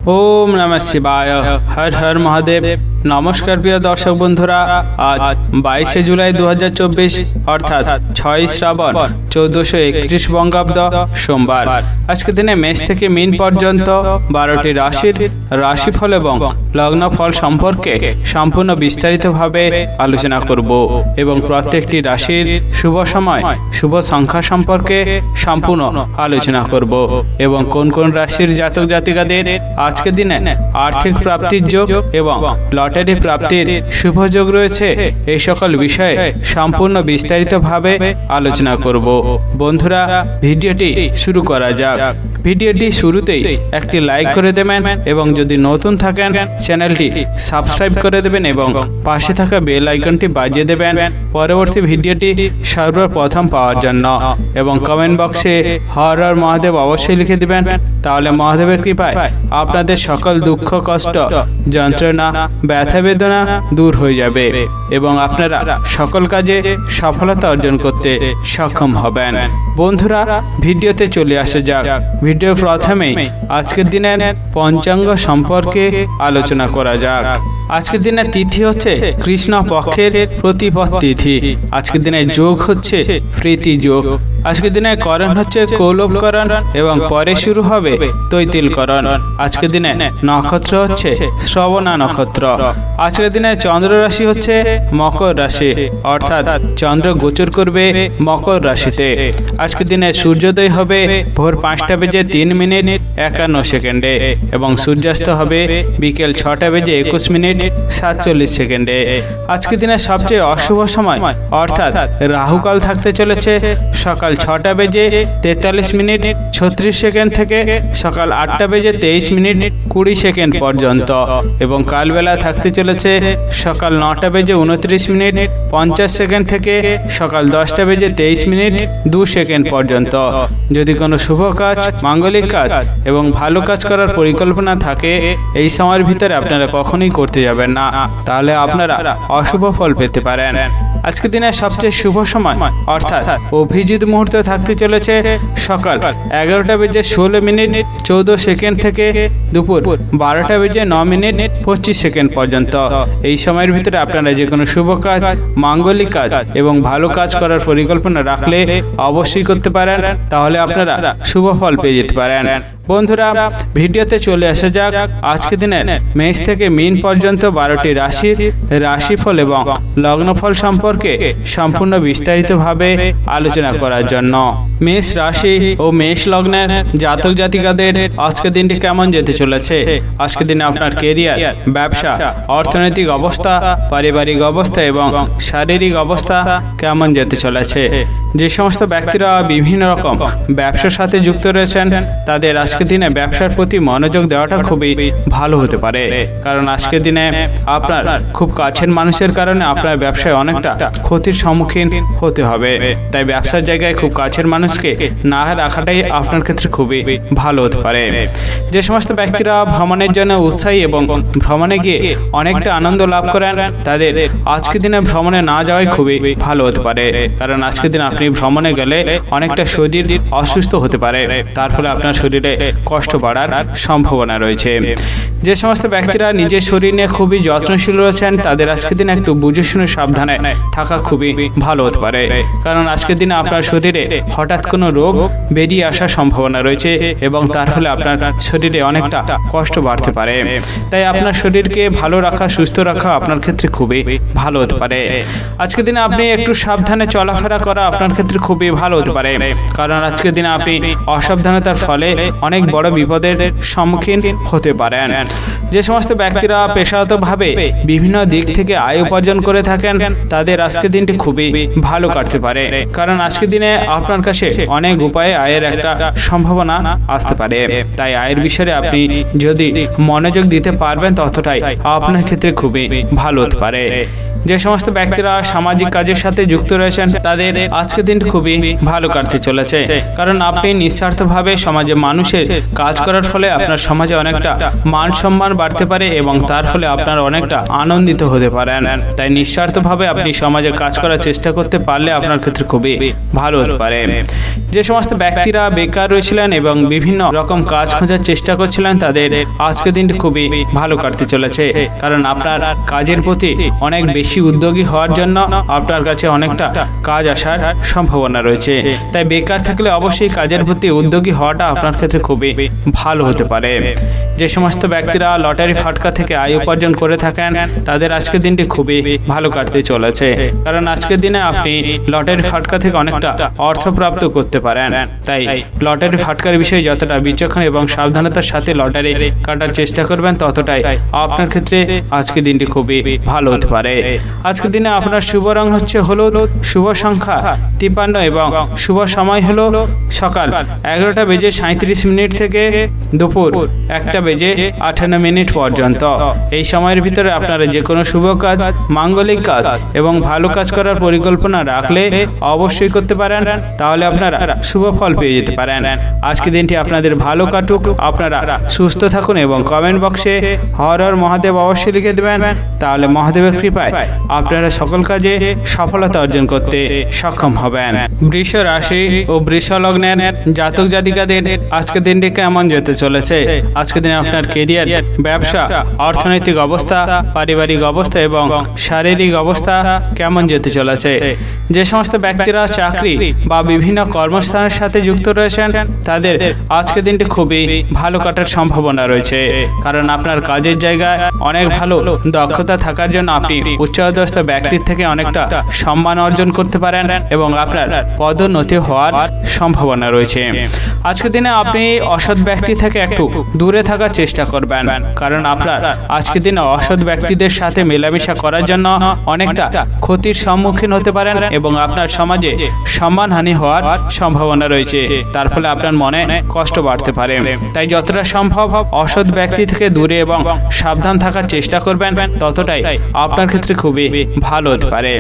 ओम नमः शिवाय। हर हर महादेव। নমস্কার প্রিয় দর্শক বন্ধুরা, আজ 22শে জুলাই 2024 অর্থাৎ 6 শ্রাবণ 1431 বঙ্গাব্দ সোমবার। আজকের দিনে মেষ থেকে মীন পর্যন্ত 12টি রাশির রাশিফল এবং লগ্নফল সম্পর্কে সম্পূর্ণ বিস্তারিতভাবে আলোচনা করব এবং প্রত্যেকটি রাশির শুভ সময় শুভ সংখ্যা সম্পর্কে সম্পূর্ণ আলোচনা করব এবং কোন কোন রাশির জাতক জাতিকাদের আজকের দিনে আর্থিক প্রাপ্তির যোগ এবং লটারি প্রাপ্তির শুভ যোগ রয়েছে, এই সকল বিষয়ে সম্পূর্ণ বিস্তারিতভাবে আলোচনা করব। বন্ধুরা, ভিডিওটি শুরু করা যাক। ভিডিওটি শুরুতেই একটি লাইক করে দেবেন এবং যদি নতুন থাকেন চ্যানেলটি সাবস্ক্রাইব করে দেবেন এবং পাশে থাকা বেল আইকনটি বাজিয়ে দেবেন পরবর্তী ভিডিওটি সর্বপ্রথম পাওয়ার জন্য। এবং কমেন্ট বক্সে হর হর মহাদেব অবশ্যই লিখে দিবেন, তাহলে মহাদেবের কৃপায় আপনাদের সকল দুঃখ কষ্ট যন্ত্রণা ব্যথা বেদনা দূর হয়ে যাবে এবং আপনারা সকল কাজে সফলতা অর্জন করতে সক্ষম হবেন। বন্ধুরা, ভিডিওতে চলে আসা যাক। ভিডিও প্রথমেই আজকের দিনের পঞ্চাঙ্গ সম্পর্কে আলোচনা করা যাক। আজকের দিনের তিথি হচ্ছে কৃষ্ণ পক্ষের প্রতিপদ তিথি। আজকের দিনের যোগ হচ্ছে প্রীতি যোগ। আজকের দিনে করণ হচ্ছে কৌলবকরণ এবং পরে শুরু হবে তৈতিলকরণ। আজকের দিনে নক্ষত্র হচ্ছে শ্রবণা নক্ষত্র। আজকের দিনে চন্দ্র রাশি হচ্ছে মকর রাশি, অর্থাৎ চন্দ্র গোচর করবে মকর রাশিতে। আজকের দিনে সূর্যোদয় হবে ভোর 5:03:51 এবং সূর্যাস্ত হবে বিকেল 6:21:47। আজকের দিনে সবচেয়ে অশুভ সময় অর্থাৎ রাহুকাল থাকতে চলেছে সকাল 6:43:36 থেকে সকাল 8:23:20 পর্যন্ত এবং কালবেলা থাকতে চলেছে সকাল 9:29:50 থেকে সকাল 10:23:02 পর্যন্ত। যদি কোনো শুভ কাজ মাঙ্গলিক কাজ এবং ভালো কাজ করার পরিকল্পনা থাকে এই সময়ের ভিতরে আপনারা কখনোই করতে যাবেন না, তাহলে আপনারা অশুভ ফল পেতে পারেন। আজকের দিনে সবচেয়ে শুভ সময় অর্থাৎ অভিজিৎ মুহূর্ত থাকতে চলেছে সকাল 11:16:14 থেকে দুপুর 12:09:25 পর্যন্ত। এই সময়ের ভিতরে আপনারা যে কোনো শুভ কাজ মাঙ্গলিক কাজ এবং ভালো কাজ করার পরিকল্পনা রাখলে অবশ্যই করতে পারেন, তাহলে আপনারা শুভ ফল পেয়ে যেতে পারেন। বন্ধুরা, ভিডিওতে চলে আসা যাক আজকের দিনে মেষ থেকে মীন পর্যন্ত 12টি রাশির রাশিফল এবং লগ্নফল সম্পর্কে সম্পূর্ণ বিস্তারিতভাবে আলোচনা করার জন্য। মেষ রাশি ও মেষ লগ্নের জাতক জাতিকাদের আজকের দিনটি কেমন যেতে চলেছে? আজকের দিনে আপনার কেরিয়ার, ব্যবসা, অর্থনৈতিক অবস্থা, পারিবারিক অবস্থা এবং শারীরিক অবস্থা কেমন যেতে চলেছে? যে সমস্ত ব্যক্তিরা বিভিন্ন রকম ব্যবসার সাথে যুক্ত রয়েছেন তাদের আজকের দিনে ব্যবসার প্রতি মনোযোগ দেওয়াটা খুবই ভালো হতে পারে, কারণ আজকের দিনে আপনার খুব কাছের মানুষের কারণে আপনার ব্যবসায় অনেকটা ক্ষতির সম্মুখীন হতে হবে। তাই ব্যবসার জায়গায় খুব কাছের মানুষকে না রাখাটাই আপনার ক্ষেত্রে খুবই ভালো হতে পারে। যে সমস্ত ব্যক্তিরা ভ্রমণের জন্য উৎসাহী এবং ভ্রমণে গিয়ে অনেকটা আনন্দ লাভ করেন তাদের আজকের দিনে ভ্রমণে না যাওয়াই খুবই ভালো হতে পারে, কারণ আজকের দিন আপনি ভ্রমণে গেলে অনেকটা শরীর অসুস্থ হতে পারে, তার ফলে আপনার শরীরে কষ্ট বাড়ার সম্ভাবনা রয়েছে। যে সমস্ত ব্যক্তিরা নিজের শরীর নিয়ে খুবই যত্নশীল রয়েছেন তাদের আজকের দিনে একটু বুঝে শুনে সাবধানে থাকা খুবই ভালো হতে পারে, কারণ আজকের দিনে আপনার শরীরে হঠাৎ কোনো রোগ বেরিয়ে আসার সম্ভাবনা রয়েছে এবং তার ফলে আপনার শরীরে অনেকটা কষ্ট বাড়তে পারে। তাই আপনার শরীরকে ভালো রাখা, সুস্থ রাখা আপনার ক্ষেত্রে খুবই ভালো হতে পারে। আজকের দিনে আপনি একটু সাবধানে চলাফেরা করা আপনার ক্ষেত্রে খুবই ভালো হতে পারে, কারণ আজকের দিনে আপনি অসাবধানতার ফলে অনেক বড় বিপদের সম্মুখীন হতে পারেন। যে সমস্ত ব্যক্তিরা পেশাগতভাবে বিভিন্ন দিক থেকে আয় উপার্জন করে থাকেন তাদের আজকের দিনটি খুবই ভালো কাটতে পারে, কারণ আজকের দিনে আপনার কাছে অনেক উপায়ে আয়ের একটা সম্ভাবনা আসতে পারে। তাই আয়ের বিষয়ে আপনি যদি মনোযোগ দিতে পারবেন ততটাই আপনার ক্ষেত্রে খুবই ভালো হতে পারে। যে সমস্ত ব্যক্তিরা সামাজিক কাজের সাথে যুক্ত রয়েছেন তাদের আজকের দিনটি খুবই ভালো কাটতে চলেছে, কারণ আপনি নিঃস্বার্থভাবে সমাজে মানুষের কাজ করার ফলে আপনার সমাজে অনেকটা মান সম্মান বাড়তে পারে এবং তার ফলে আপনারা অনেকটা আনন্দিত হতে পারেন। তাই নিঃস্বার্থভাবে আপনি সমাজে কাজ করার চেষ্টা করতে পারলে আপনার ক্ষেত্রে খুবই ভালো হতে পারে। যে সমস্ত ব্যক্তিরা বেকার রয়েছিলেন এবং বিভিন্ন রকম কাজ খোঁজার চেষ্টা করছিলেন, তাদের আজকের দিনটি খুবই ভালো কাটতে চলেছে, কারণ আপনার কাজের প্রতি অনেক বেশি উদ্যোগী হওয়ার জন্য আপনার কাছে অনেকটা কাজ আসার সম্ভাবনা রয়েছে। তাই বেকার থাকলে অবশ্যই কাজের প্রতি উদ্যোগী হওয়াটা আপনার ক্ষেত্রে খুবই ভালো হতে পারে। যে সমস্ত ব্যক্তিরা লটারি ফাটকা থেকে আয় উপার্জন করে থাকেন, তাদের আজকের দিনটি খুবই ভালো কাটতে চলেছে, কারণ আজকের দিনে আপনি লটারি ফাটকা থেকে অনেকটা অর্থ প্রাপ্ত করতে পারেন। তাই লটারি ফাটকার বিষয়ে যতটা বিচক্ষণ এবং সাবধানতার সাথে লটারি কাটার চেষ্টা করবেন, ততটাই আপনার ক্ষেত্রে আজকের দিনটি খুবই ভালো হতে পারে। আজকের দিনে আপনার শুভ রং হচ্ছে হলুদ, শুভ সংখ্যা 53 এবং শুভ সময় হলো সকাল 11:37 থেকে দুপুর 1:58 পর্যন্ত। এই সময়ের ভিতরে আপনারা যে কোনো শুভ কাজ, মাঙ্গলিক কাজ এবং ভালো কাজ করার পরিকল্পনা রাখলে অবশ্যই করতে পারেন, তাহলে আপনারা শুভ ফল পেয়ে যেতে পারেন। আজকের দিনটি আপনাদের ভালো কাটুক, আপনারা সুস্থ থাকুন এবং কমেন্ট বক্সে হর হর মহাদেব অবশ্যই লিখে দেবেন, তাহলে মহাদেবের কৃপায় আপনারা সকল কাজে সফলতা অর্জন করতে সক্ষম হবেন। বৃষ রাশি ও বৃষ লগ্নের জাতক জাতিকাদের আজকের দিনটি কেমন যেতে চলেছে? আজকের দিনে আপনার কেরিয়ার, ব্যবসা, অর্থনৈতিক অবস্থা, পারিবারিক অবস্থা এবং শারীরিক অবস্থা কেমন যেতে চলেছে? যে সমস্ত ব্যক্তিরা চাকরি বা বিভিন্ন কর্মস্থানের সাথে যুক্ত রয়েছেন, তাদের আজকের দিনটি খুবই ভালো কাটার সম্ভাবনা রয়েছে, কারণ আপনার কাজের জায়গায় অনেক ভালো দক্ষতা থাকার জন্য আপনি উচ্চপদস্থ ব্যক্তির থেকে অনেকটা সম্মান অর্জন করতে পারেন এবং আপনার পদোন্নতি হওয়ার সম্ভাবনা রয়েছে। আজকের দিনে আপনি অসৎ ব্যক্তি থেকে একটু দূরে থাকার চেষ্টা করবেন, কারণ আপনার আজকের দিনে অসৎ ব্যক্তিদের সাথে মেলামেশা করার জন্য অনেকটা ক্ষতির সম্মুখীন হতে পারেন এবং আপনার সমাজে সম্মানহানি হওয়ার সম্ভাবনা রয়েছে, তার ফলে আপনার মনে কষ্ট বাড়তে পারে। তাই যতটা সম্ভব অসৎ ব্যক্তি থেকে দূরে এবং সাবধান থাকার চেষ্টা করবেন, ততটাই আপনার ক্ষেত্রে খুবই ভালো হতে পারে।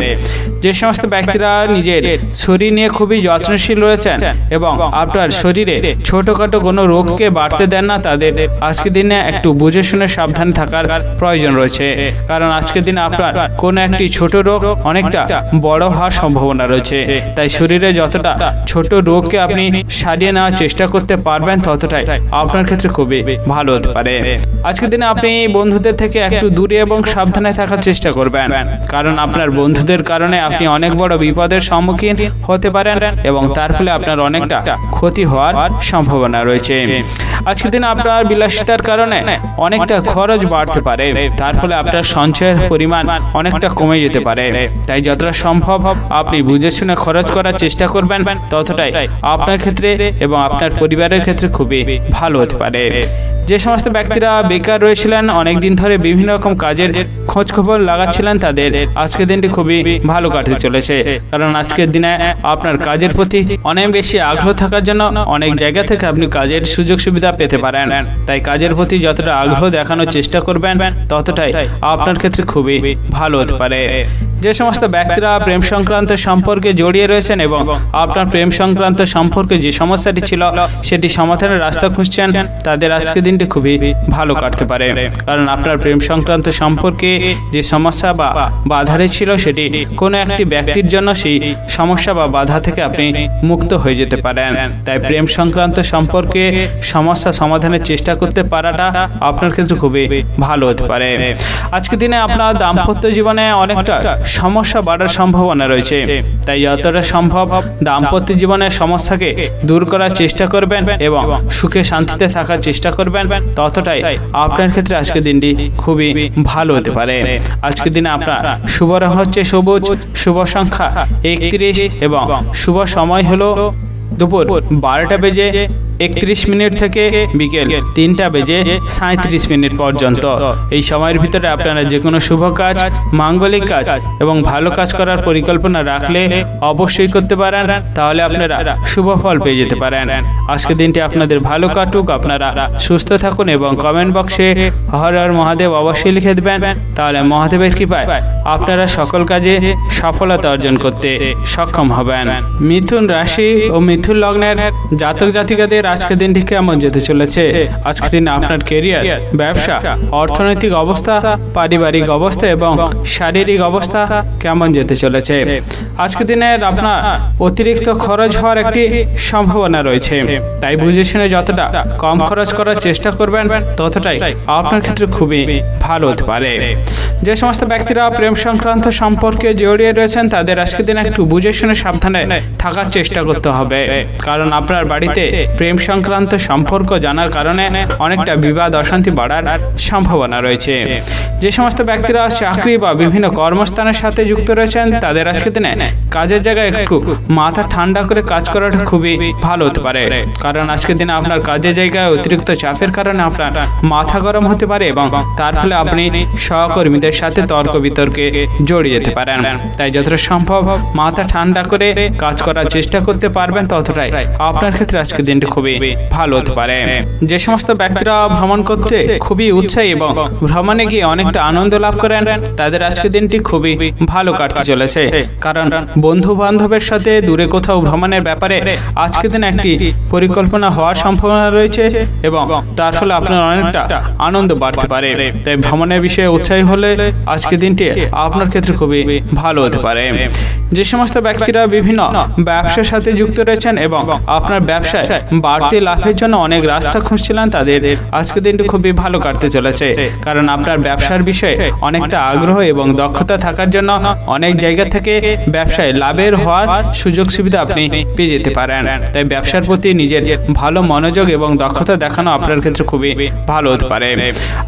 যে সমস্ত ব্যক্তিরা নিজের শরীর নিয়ে খুবই যত্নশীল রয়েছেন এবং আপনার শরীরে ছোটখাটো কোনো রোগকে বাড়তে দেন না, তাদের আজকের দিনে একটু বুঝে শুনে সাবধান থাকার প্রয়োজন রয়েছে, কারণ আজকের দিনে আপনার কোনো একটি ছোট রোগ অনেকটা বড় হওয়ার সম্ভাবনা রয়েছে। তাই শরীরে যতটা ছোট রোগকে আপনি সারিয়ে নেওয়ার চেষ্টা করতে পারবেন, ততটাই আপনার ক্ষেত্রে খুবই ভালো হতে পারে। আজকের দিনে আপনি বন্ধুদের থেকে একটু দূরে এবং সাবধানে থাকার চেষ্টা করবেন, কারণ আপনার বন্ধুদের কারণে আপনি অনেক বড় বিপদের সম্মুখীন হতে পারেন এবং তার ফলে আপনার অনেকটা ক্ষতি হওয়ার সম্ভাবনা রয়েছে। আজকের দিনে আপনার বিলাসিতার কারণে অনেকটা খরচ বাড়তে পারে, তার ফলে আপনার সঞ্চয়ের পরিমাণ অনেকটা কমে যেতে পারে। তাই যতটা সম্ভব আপনি বুঝে শুনে খরচ করার চেষ্টা করবেন, ততটাই আপনার ক্ষেত্রে এবং আপনার পরিবারের ক্ষেত্রে খুবই ভালো হতে পারে। যে সমস্ত ব্যক্তিরা বেকার রয়েছিলেন, অনেকদিন ধরে বিভিন্ন রকম কাজের খোঁজ খবর লাগাচ্ছিলেন, তাদের আজকের দিনটি খুবই ভালো কাটতে চলেছে, কারণ আজকের দিনে আপনার কাজের প্রতি অনেক বেশি আগ্রহ থাকার জন্য অনেক জায়গা থেকে আপনি কাজের সুযোগ সুবিধা পেতে পারেন। তাই কাজের প্রতি যতটা আগ্রহ দেখানোর চেষ্টা করবেন, ততটাই আপনার ক্ষেত্রে খুবই ভালো হতে পারে। যে সমস্ত ব্যক্তিরা প্রেম সংক্রান্ত সম্পর্কে জড়িয়ে রয়েছেন এবং আপনার প্রেম সংক্রান্ত সম্পর্কে যে সমস্যাটি ছিল সেটি সমাধানের রাস্তা খুঁজছেন, তাদের আজকের দিনটি খুবই ভালো কাটতে পারে, কারণ আপনার প্রেম সংক্রান্ত সম্পর্কে যে সমস্যা বা বাধারে ছিল, সেটি কোনো একটি ব্যক্তির জন্য সেই সমস্যা বা বাধা থেকে আপনি মুক্ত হয়ে যেতে পারেন। তাই প্রেম সংক্রান্ত সম্পর্কে সমস্যা সমাধানের চেষ্টা করতে পারাটা আপনার ক্ষেত্রে খুবই ভালো হতে পারে। আজকের দিনে আপনার দাম্পত্য জীবনে অনেকটা সমস্যা বাড়ার সম্ভাবনা রয়েছে, তাই যতটা সম্ভব দাম্পত্য জীবনের সমস্যাকে দূর করার চেষ্টা করবেন এবং সুখে শান্তিতে থাকার চেষ্টা করবেন, ততটাই আপনার ক্ষেত্রে আজকের দিনটি খুবই ভালো হতে পারে। আজকের দিনে আপনার শুভ রং হচ্ছে সবুজ, শুভ সংখ্যা 31 এবং শুভ সময় হলো দুপুর 12:31 থেকে বিকেল 3:37 পর্যন্ত। এই সময়ের ভিতরে আপনারা যে কোনো শুভ কাজ, মাঙ্গলিক কাজ এবং ভালো কাজ করার পরিকল্পনা রাখলে অবশ্যই করতে পারেন, তাহলে আপনারা শুভ ফল পেয়ে যেতে পারেন। আজকের দিনটি আপনাদের ভালো কাটুক, আপনারা সুস্থ থাকুন এবং কমেন্ট বক্সে হর হর মহাদেব অবশ্যই লিখে দেবেন, তাহলে মহাদেবের কৃপায় আপনারা সকল কাজে সফলতা অর্জন করতে সক্ষম হবেন। মিথুন রাশি ও মিথুন লগ্নের জাতক জাতিকাদের আজকের দিনটি কেমন যেতে চলেছে? আজকের দিনে আপনার কেরিয়ার, ব্যবসা, অর্থনৈতিক অবস্থা, পারিবারিক অবস্থা এবং শারীরিক অবস্থা কেমন যেতে চলেছে? আজকের দিনের আপনার অতিরিক্ত খরচ হওয়ার একটি সম্ভাবনা রয়েছে, তাই বুঝে শুনে যতটা কম খরচ করার চেষ্টা করবেন ততটাই আপনার ক্ষেত্রে খুবই ভালো হতে পারে। যে সমস্ত ব্যক্তিরা প্রেম সংক্রান্ত সম্পর্কে জড়িয়ে রয়েছেন তাদের আজকের দিনে একটু বুঝে শুনে সাবধানে থাকার চেষ্টা করতে হবে, কারণ আপনার বাড়িতে প্রেম সংক্রান্ত সম্পর্ক জানার কারণে অনেকটা বিবাদ অশান্তি বাড়ার সম্ভাবনা রয়েছে। যে সমস্ত ব্যক্তিরা চাকরি বা বিভিন্ন কর্মস্থানের সাথে যুক্ত রয়েছেন তাদের আজকের দিনে কাজের জায়গায় একটু মাথা ঠান্ডা করে কাজ করাটা খুবই ভালো হতে পারে, কারণ আজকের দিনে আপনার কাজের জায়গায় অতিরিক্ত চাপের কারণে আপনার মাথা গরম হতে পারে এবং তার ফলে আপনি সহকর্মীদের সাথে তর্ক বিতর্কে জড়িয়ে যেতে পারেন। তাই যতটা সম্ভব মাথা ঠান্ডা করে কাজ করার চেষ্টা করতে পারবেন ততটাই আপনার ক্ষেত্রে আজকের দিনটি খুবই ভালো হতে পারে। যে সমস্ত ব্যক্তিরা ভ্রমণ করতে খুবই উৎসাহী এবং ভ্রমণে গিয়ে অনেকটা আনন্দ লাভ করেন তাদের আজকের দিনটি খুবই ভালো কাটতে চলেছে, কারণ বন্ধু বান্ধবের সাথে দূরে কোথাও ভ্রমণের ব্যাপারে আজকের দিনে একটি পরিকল্পনা হওয়ার সম্ভাবনা রয়েছে এবং তার ফলে আপনার অনেকটা আনন্দ বাড়তে পারে। তাই ভ্রমণের বিষয়ে উৎসাহী হলে আজকের দিনটি আপনার ক্ষেত্রে খুবই ভালো হতে পারে। যে সমস্ত ব্যক্তিরা বিভিন্ন ব্যবসার সাথে যুক্ত রয়েছেন এবং আপনার ব্যবসায় বাড়তি লাভের জন্য অনেক রাস্তা খুঁজছিলেন তাদের আজকের দিনটি খুবই ভালো কাটতে চলেছে, কারণ আপনার ব্যবসার বিষয়ে অনেকটা আগ্রহ এবং দক্ষতা থাকার জন্য অনেক জায়গা থেকে ব্যবসায় লাভের হওয়ার সুযোগ সুবিধা আপনি পেয়ে যেতে পারেন। তাই ব্যবসার প্রতি নিজের ভালো মনোযোগ এবং দক্ষতা দেখানো আপনার ক্ষেত্রে খুবই ভালো হতে পারে।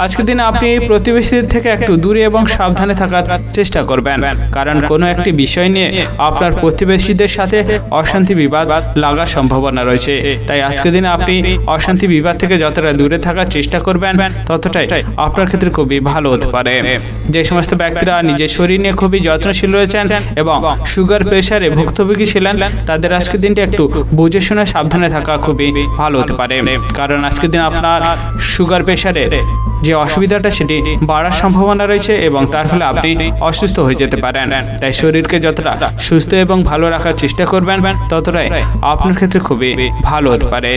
আজকের দিনে আপনি প্রতিবেশীদের থেকে একটু দূরে এবং সাবধানে থাকার চেষ্টা করবেন, কারণ কোনো একটি বিষয় নিয়ে আপনার প্রতিবেশীদের সাথে অশান্তি বিবাদ লাগার সম্ভাবনা রয়েছে। তাই আজকের দিনে আপনি অশান্তি বিবাদ থেকে যতটা দূরে থাকার চেষ্টা করবেন ততটাই আপনার ক্ষেত্রে খুবই ভালো হতে পারে। যে সমস্ত ব্যক্তিরা নিজের শরীর নিয়ে খুবই যত্নশীল রয়েছেন এবং সুগার প্রেশারে ভুক্তভোগী ছিলেন তাদের আজকের দিনটি একটু বুঝে শুনে সাবধানে থাকা খুবই ভালো হতে পারে, কারণ আজকের দিন আপনার সুগার প্রেশারে যে অসুবিধাটা সেটি বাড়ার সম্ভাবনা রয়েছে এবং তার ফলে আপনি অসুস্থ হয়ে যেতে পারেন। তাই শরীরকে যতটা সুস্থ এবং ভালো রাখার চেষ্টা করবেন ততটাই আপনার ক্ষেত্রে খুবই ভালো হতে পারে।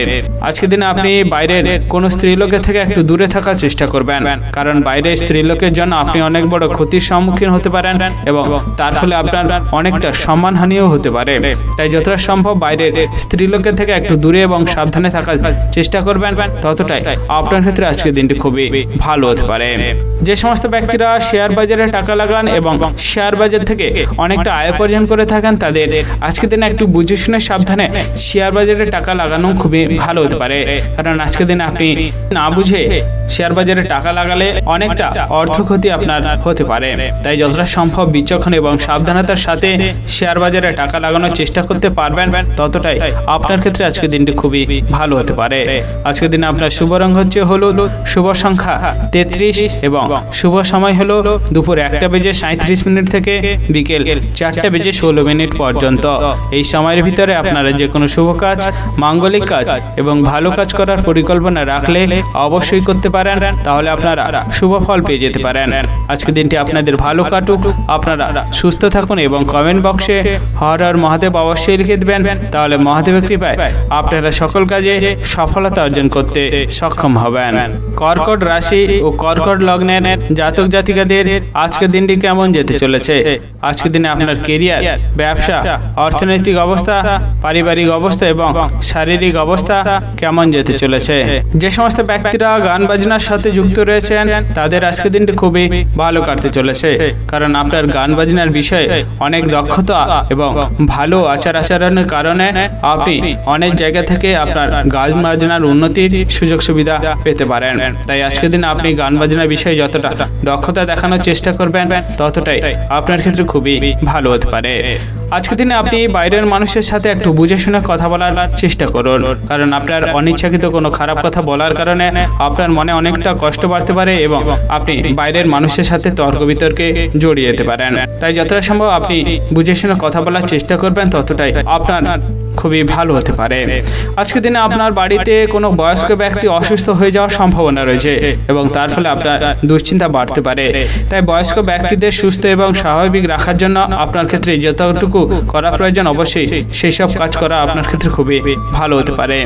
আজকের দিনে আপনি বাইরের কোনো স্ত্রীলোকের থেকে একটু দূরে থাকার চেষ্টা করবেন, কারণ বাইরে স্ত্রীলোকের জন্য আপনি অনেক বড় ক্ষতির সম্মুখীন হতে পারেন এবং তার ফলে আপনার অনেকটা সম্মানহানিও হতে পারে। তাই যতটা সম্ভব বাইরের স্ত্রীলোকের থেকে একটু দূরে এবং সাবধানে থাকার চেষ্টা করবেন ততটাই আপনার ক্ষেত্রে আজকের দিনটি খুবই ভালো হতে পারে। যে সমস্ত ব্যক্তিরা শেয়ার বাজারে টাকা লাগান এবং শেয়ার বাজার থেকে অনেকটা আয় উপার্জন করে থাকেন তাদের আজকের দিনে একটু বুঝে শুনে সাবধানে শেয়ার বাজারে টাকা লাগানো খুবই ভালো হতে পারে, কারণ আজকের দিনে আপনি না বুঝে শেয়ার বাজারে টাকা লাগালে অনেকটা অর্থ ক্ষতি আপনার হতে পারে। তাই যতটা সম্ভব বিচক্ষণ এবং সাবধানতার সাথে শেয়ার বাজারে টাকা লাগানোর চেষ্টা করতে পারবেন ততটাই আপনার ক্ষেত্রে আজকের দিনটি খুবই ভালো হতে পারে। আজকের দিনে আপনার শুভ রং হচ্ছে হলুদ, শুভ সংখ্যা 33 এবং শুভ সময় হলো দুপুর 1:37 থেকে বিকেল 4:16 পর্যন্ত। এই সময়ের ভিতরে আপনারা যে কোনো শুভ কাজ, মাঙ্গলিক কাজ এবং ভালো কাজ করার পরিকল্পনা রাখলে অবশ্যই করতে পারেন, তাহলে আপনারা শুভ ফল পেয়ে যেতে পারেন। আজকের দিনটি আপনাদের ভালো কাটুক, আপনারা সুস্থ থাকুন এবং কমেন্ট বক্সে হর হর মহাদেব অবশ্যই লিখে দেবেন, তাহলে মহাদেবের কৃপায় আপনারা সকল কাজে সফলতা অর্জন করতে সক্ষম হবেন। কর্কট রাশি ও কর্কট লগ্নের জাতক জাতিকাদের আজকের দিনটি কেমন যেতে চলেছে? আজকের দিনে আপনার কেরিয়ার, ব্যবসা, অর্থনৈতিক অবস্থা, পারিবারিক অবস্থা এবং শারীরিক অবস্থা কেমন যেতে চলেছে? যে সমস্ত ব্যক্তিরা গান বাজনার সাথে যুক্ত রয়েছেন তাদের আজকের দিনটি খুবই ভালো কাটতে চলেছে, কারণ আপনার গান বাজনার বিষয়ে অনেক দক্ষতা এবং ভালো আচার আচরণের কারণে আপনি অনেক জায়গা থেকে আপনার গান বাজনার উন্নতির সুযোগ সুবিধা পেতে পারেন। তাই আজকের দিন আপনি গান বাজনার বিষয়ে যতটা দক্ষতা দেখানোর চেষ্টা করবেন ততটাই আপনার ক্ষেত্রে খুবই ভালো হতে পারে। আজকের দিনে আপনি বাইরের মানুষের সাথে একটু বুঝে শুনে কথা বলার চেষ্টা করুন, কারণ আপনার অনিচ্ছাকৃত কোনো খারাপ কথা বলার কারণে আপনার মনে অনেকটা কষ্ট বাড়তে পারে এবং আপনি বাইরের মানুষের সাথে তর্ক বিতর্কে জড়িয়ে যেতে পারেন। তাই যতটা সম্ভব আপনি বুঝে শুনে কথা বলার চেষ্টা করবেন ততটাই আপনার খুবই ভালো হতে পারে। আজকের দিনে আপনার বাড়িতে কোনো বয়স্ক ব্যক্তি অসুস্থ হয়ে যাওয়ার সম্ভাবনা রয়েছে এবং তার ফলে আপনার দুশ্চিন্তা বাড়তে পারে। তাই বয়স্ক ব্যক্তিদের সুস্থ এবং স্বাভাবিক রাখার জন্য আপনার ক্ষেত্রে যতটুকু করা প্রয়োজন অবশ্যই সেই সব কাজ করা আপনার ক্ষেত্রে খুবই ভালো হতে পারে।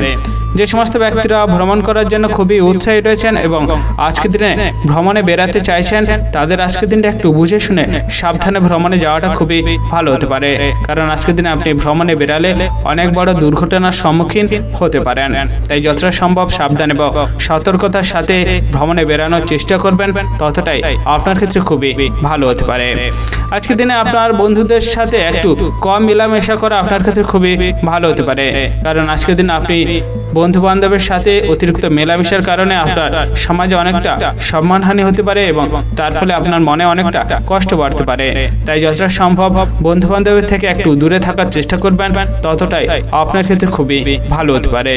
যে সমস্ত ব্যক্তিরা ভ্রমণ করার জন্য খুবই উৎসাহী রয়েছেন এবং আজকের দিনে ভ্রমণে বেরাতে চাইছেন, তাদের আজকের দিনটা একটু বুঝে শুনে সাবধানে ভ্রমণে যাওয়াটা খুবই ভালো হতে পারে। কারণ আজকের দিনে আপনি ভ্রমণে বেরালে অনেক বড় দুর্ঘটনার সম্মুখীন হতে পারেন। তাই যতটা সম্ভব সাবধান এবং সতর্কতার সাথে ভ্রমণে বেরানোর চেষ্টা করবেন, ততটাই আপনার ক্ষেত্রে খুবই ভালো হতে পারে। আজকের দিনে আপনার বন্ধুদের সাথে একটু কম মেলামেশা করা আপনার ক্ষেত্রে খুবই ভালো হতে পারে। কারণ আজকের দিনে আপনি বন্ধু বান্ধবের সাথে অতিরিক্ত মেলামেশার কারণে আপনার সমাজে অনেকটা সম্মানহানি হতে পারে এবং তার ফলে আপনার মনে অনেকটা কষ্ট বাড়তে পারে। তাই যতটা সম্ভব বন্ধু বান্ধবের থেকে একটু দূরে থাকার চেষ্টা করবেন, ততটাই আপনার ক্ষেত্রে খুবই ভালো হতে পারে।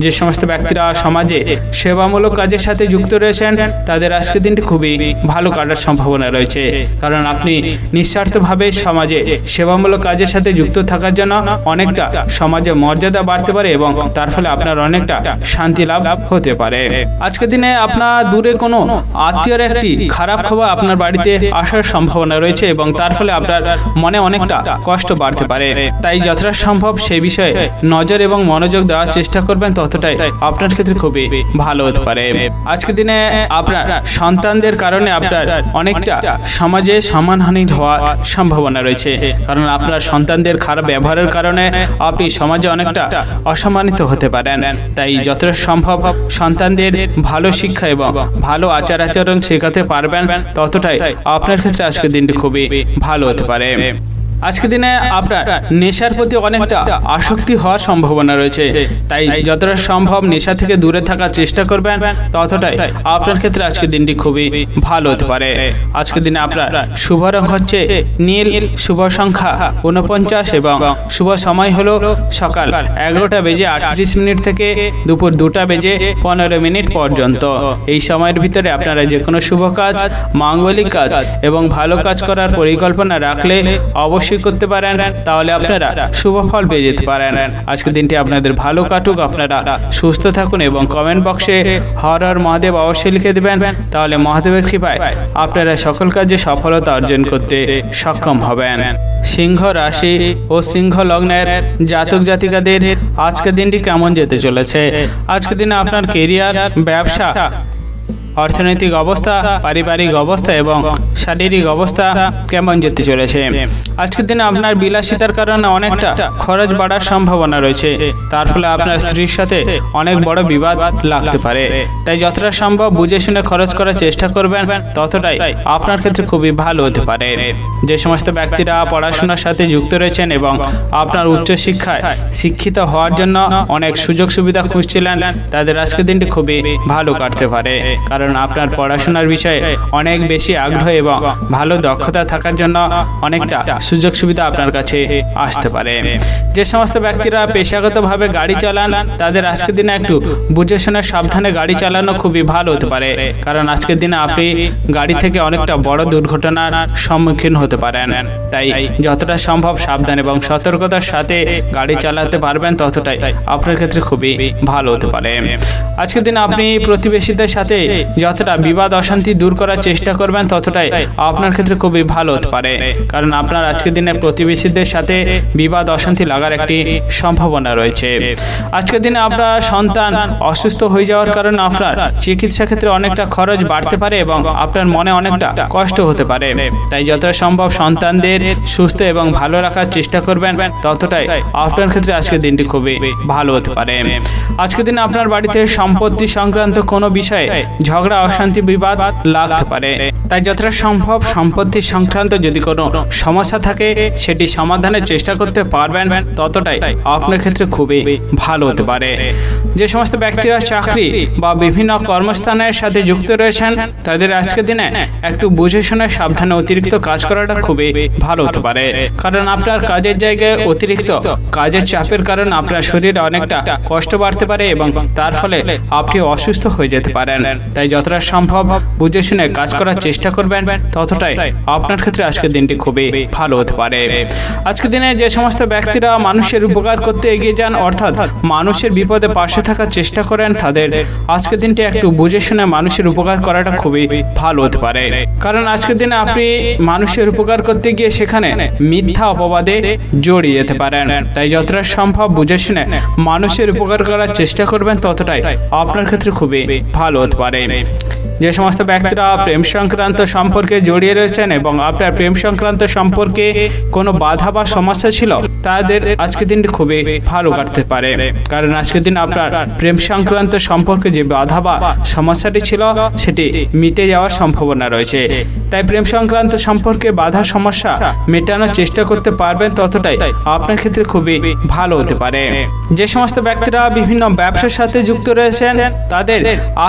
যে সমস্ত ব্যক্তিরা সমাজে সেবামূলক কাজের সাথে যুক্ত রয়েছেন, তাদের আজকের দিনটি খুবই ভালো কাটার সম্ভাবনা রয়েছে। কারণ আপনি নিঃস্বার্থভাবে সমাজে সেবামূলক কাজের সাথে যুক্ত থাকার জন্য অনেকটা সমাজে মর্যাদা বাড়তে পারে এবং তার ফলে আপনার অনেকটা শান্তি লাভ হতে পারে। আজকের দিনে আপনার দূরে কোনো আত্মীয়ের একটি খারাপ খবর আপনার বাড়িতে আসার সম্ভাবনা রয়েছে এবং তার ফলে আপনার মনে অনেকটা কষ্ট বাড়তে পারে। তাই যতটা সম্ভব সেই বিষয়ে নজর এবং মনোযোগ দেওয়ার চেষ্টা করবেন, ততটাই আপনার ক্ষেত্রে খুবই ভালো হতে পারে। আজকের দিনে আপনার সন্তানদের কারণে আপনার অনেকটা সমাজে সম্মানহানি হওয়ার সম্ভাবনা রয়েছে। কারণ আপনার সন্তানদের খারাপ ব্যবহারের কারণে আপনি সমাজে অনেকটা অসম্মানিত হতে পারেন। তাই যতটা সম্ভব সন্তানদের ভালো শিক্ষা এবং ভালো আচার আচরণ শেখাতে পারবেন, ততটাই আপনার ক্ষেত্রে আজকের দিনটি খুবই ভালো হতে পারে। আজকের দিনে আপনার নেশার প্রতি অনেকটা আসক্তি হওয়ার সম্ভাবনা রয়েছে। তাই যতটা সম্ভব নেশা থেকে দূরে থাকার চেষ্টা করবেন, ততটাই আপনার ক্ষেত্রে আজকের দিনটি খুবই ভালো হতে পারে। আজকের দিনে আপনার শুভ রং হচ্ছে নীল, শুভ সংখ্যা 49 এবং শুভ সময় হলো সকাল 11:38 থেকে দুপুর 2:15 পর্যন্ত। এই সময়ের ভিতরে আপনারা যে কোনো শুভ কাজ, মাঙ্গলিক কাজ এবং ভালো কাজ করার পরিকল্পনা রাখলে অবশ্যই করতে পারেন, তাহলে আপনারা শুভ ফল পেয়ে যেতে পারেন। আজকের দিনটি আপনাদের ভালো কাটুক, আপনারা সুস্থ থাকুন এবং কমেন্ট বক্সে হর হর মহাদেব অবশ্যই লিখে দেবেন। তাহলে মহাদেবের কৃপায় আপনারা সকল কাজে সফলতা অর্জন করতে সক্ষম হবেন। সিংহ রাশি ও সিংহ লগ্নের জাতক জাতিকাদের আজকের দিনটি কেমন যেতে চলেছে? আজকের দিনে আপনার কেরিয়ার, ব্যবসা, অর্থনৈতিক অবস্থা, পারিবারিক অবস্থা এবং শারীরিক অবস্থা কেমন যেতে চলেছে? আজকের দিনে আপনার বিলাসিতার কারণে অনেকটা খরচ বাড়ার সম্ভাবনা রয়েছে। তার ফলে আপনার স্ত্রীর সাথে অনেক বড় বিবাদ লাগতে পারে। তাই যতটা সম্ভব বুঝে শুনে খরচ করার চেষ্টা করবেন, ততটাই আপনার ক্ষেত্রে খুবই ভালো হতে পারে। যে সমস্ত ব্যক্তিরা পড়াশোনার সাথে যুক্ত রয়েছেন এবং আপনার উচ্চশিক্ষায় শিক্ষিত হওয়ার জন্য অনেক সুযোগ সুবিধা খুঁজছিলেন, তাদের আজকের দিনটি খুবই ভালো কাটতে পারে। কারণ আপনার পড়াশোনার বিষয়ে অনেক বেশি আগ্রহ এবং ভালো দক্ষতা থাকার জন্য অনেকটা সুযোগ সুবিধা আপনার কাছে আসতে পারে। যে সমস্ত ব্যক্তিরা পেশাগতভাবে গাড়ি চালান, তাদের আজকের দিনে একটু বুঝে শুনে সাবধানে গাড়ি চালানো খুবই ভালো হতে পারে। কারণ আজকের দিনে আপনি গাড়ি থেকে অনেকটা বড় দুর্ঘটনার সম্মুখীন হতে পারেন। তাই যতটা সম্ভব সাবধান এবং সতর্কতার সাথে গাড়ি চালাতে পারবেন, ততটাই আপনার ক্ষেত্রে খুবই ভালো হতে পারে। আজকের দিনে আপনি প্রতিবেশীদের সাথে যতটা বিবাদ অশান্তি দূর করার চেষ্টা করবেন, ততটাই আপনার ক্ষেত্রে খুবই ভালো হতে পারে। কারণ আপনার আজকের দিনে প্রতিবেশীদের সাথে বিবাদ অশান্তি লাগার একটি সম্ভাবনা রয়েছে। আজকের দিনে আপনার সন্তান অসুস্থ হয়ে যাওয়ার কারণে আপনার চিকিৎসা ক্ষেত্রে অনেকটা খরচ বাড়তে পারে এবং আপনার মনে অনেকটা কষ্ট হতে পারে। তাই যতটা সম্ভব সন্তানদের সুস্থ এবং ভালো রাখার চেষ্টা করবেন, ততটাই আপনার ক্ষেত্রে আজকের দিনটি খুবই ভালো হতে পারে। আজকের দিনে আপনার বাড়িতে সম্পত্তি সংক্রান্ত কোনো বিষয়ে ঝগড়া, অশান্তি, বিবাদ লাগতে পারে। তাই যতটা সম্ভব সম্পত্তি সংক্রান্ত যদি কোনো সমস্যা থাকে, সেটি সমাধানের চেষ্টা করতে পারবেন, ততটাই আপনার ক্ষেত্রে খুবই ভালো হতে পারে। যে সমস্ত ব্যক্তিরা চাকরি বা বিভিন্ন কর্মস্থানের সাথে যুক্ত রয়েছেন, তাদের আজকের দিনে একটু বুঝে শুনে সাবধানে অতিরিক্ত কাজ করাটা খুবই ভালো হতে পারে। কারণ আপনার কাজের জায়গায় অতিরিক্ত কাজের চাপের কারণে আপনার শরীরে অনেকটা কষ্ট বাড়তে পারে এবং তার ফলে আপনি অসুস্থ হয়ে যেতে পারেন। তাই যতটা সম্ভব বুঝে শুনে কাজ করার চেষ্টা করবেন, ততটাই আপনার ক্ষেত্রে আজকের দিনটি খুবই ভালো হতে পারে। আজকের দিনে যে সমস্ত ব্যক্তিরা মানুষের উপকার করতে এগিয়ে যান, অর্থাৎ মানুষের বিপদে পাশে থাকার চেষ্টা করেন, তাদের আজকের দিনটি একটু বুঝে শুনে মানুষের উপকার করাটা খুবই ভালো হতে পারে। কারণ আজকের দিনে আপনি মানুষের উপকার করতে গিয়ে সেখানে মিথ্যা অপবাদে জড়িয়ে যেতে পারেন। তাই যতটা সম্ভব বুঝে শুনে মানুষের উপকার করার চেষ্টা করবেন, ততটাই আপনার ক্ষেত্রে খুবই ভালো হতে পারে। যে সমস্ত ব্যক্তিরা প্রেম সংক্রান্ত সম্পর্কে জড়িয়ে রয়েছেন এবং আপনার প্রেম সংক্রান্ত সম্পর্কে কোনো বাধা বা সমস্যা ছিল, তাদের আজকের দিনটি খুবই ভালো কাটতে পারে। কারণ আজকের দিন আপনার প্রেম সংক্রান্ত সম্পর্কে যে বাধা বা সমস্যাটি ছিল, সেটি মিটে যাওয়ার সম্ভাবনা রয়েছে। তাই প্রেম সংক্রান্ত সম্পর্কে বাধা সমস্যা মেটানোর চেষ্টা করতে পারবেন, ততটাই আপনার ক্ষেত্রে খুবই ভালো হতে পারে। যে সমস্ত ব্যক্তিরা বিভিন্ন ব্যবসার সাথে যুক্ত রয়েছেন, তাদের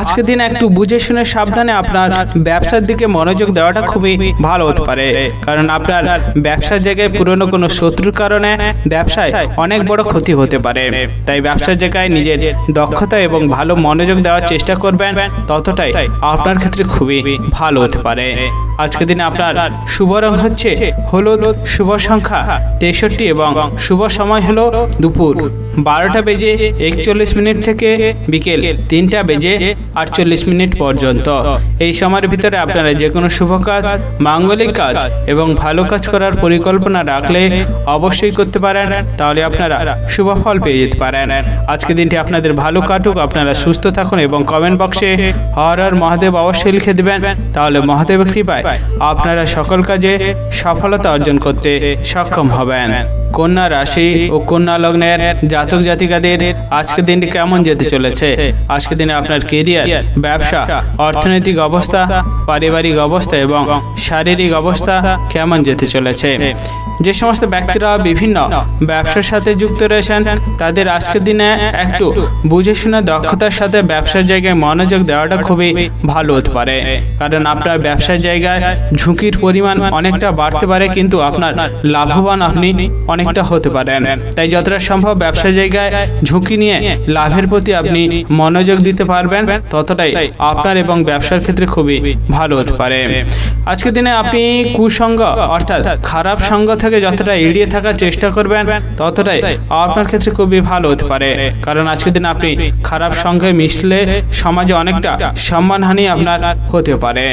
আজকের দিন একটু বুঝে শুনে সাবধানে আপনার ব্যবসার দিকে মনোযোগ দেওয়াটা খুবই ভালো হতে পারে। কারণ আপনার ব্যবসার জায়গায় পুরনো কোনো শত্রুর কারণে ব্যবসায় অনেক বড় ক্ষতি হতে পারে। তাই ব্যবসার জায়গায় নিজের দক্ষতা এবং ভালো মনোযোগ দেওয়ার চেষ্টা করবেন, ততটাই আপনার ক্ষেত্রে খুবই ভালো হতে পারে। আজকের দিনে আপনার শুভ রং হচ্ছে হলুদ, শুভ সংখ্যা 63 এবং শুভ সময় হলো দুপুর 12:41 থেকে বিকেল 3:48 পর্যন্ত। এই সময়ের ভিতরে আপনারা যে কোনো শুভ কাজ, মাঙ্গলিক কাজ এবং ভালো কাজ করার পরিকল্পনা রাখলে অবশ্যই করতে পারেন, তাহলে আপনারা শুভ ফল পেয়ে যেতে পারেন। আজকের দিনটি আপনাদের ভালো কাটুক, আপনারা সুস্থ থাকুন এবং কমেন্ট বক্সে হর হর মহাদেব অবশ্যই লিখে দেবেন, তাহলে মহাদেবের কৃপায় আপনারা সকল কাজে সফলতা অর্জন করতে সক্ষম হবেন। কন্যা রাশি ও কন্যা লগ্নের জাতক জাতিকাদের আজকের দিনটি কেমন যেতে চলেছে? আজকের দিনে আপনার কেরিয়ার, ব্যবসা, অর্থনৈতিক অবস্থা, পারিবারিক অবস্থা এবং শারীরিক অবস্থা কেমন যেতে চলেছে? যে সমস্ত ব্যক্তিরা বিভিন্ন ব্যবসার সাথে যুক্ত রয়েছেন, তাদের আজকের দিনে একটু বুঝে শুনে দক্ষতার সাথে ব্যবসার জায়গায় মনোযোগ দেওয়াটা খুবই ভালো হতে পারে। কারণ আপনার ব্যবসার জায়গায় ঝুঁকির পরিমাণ অনেকটা বাড়তে পারে, কিন্তু আপনার লাভবান আপনি অনেকটা হতে পারেন। তাই যতটা সম্ভব ব্যবসার জায়গায় ঝুঁকি নিয়ে লাভের প্রতি আপনি মনোযোগ দিতে পারবেন, ততটাই আপনার এবং ব্যবসার ক্ষেত্রে খুবই ভালো হতে পারে। আজকের দিনে আপনি কুসঙ্গ অর্থাৎ খারাপ সঙ্গ থেকে যতটা এড়িয়ে থাকার চেষ্টা করবেন, ততটাই আপনার ক্ষেত্রে খুবই ভালো হতে পারে। কারণ আজকের দিনে আপনি খারাপ সঙ্গে মিশলে সমাজে অনেকটা সম্মানহানি আপনার হতে পারে।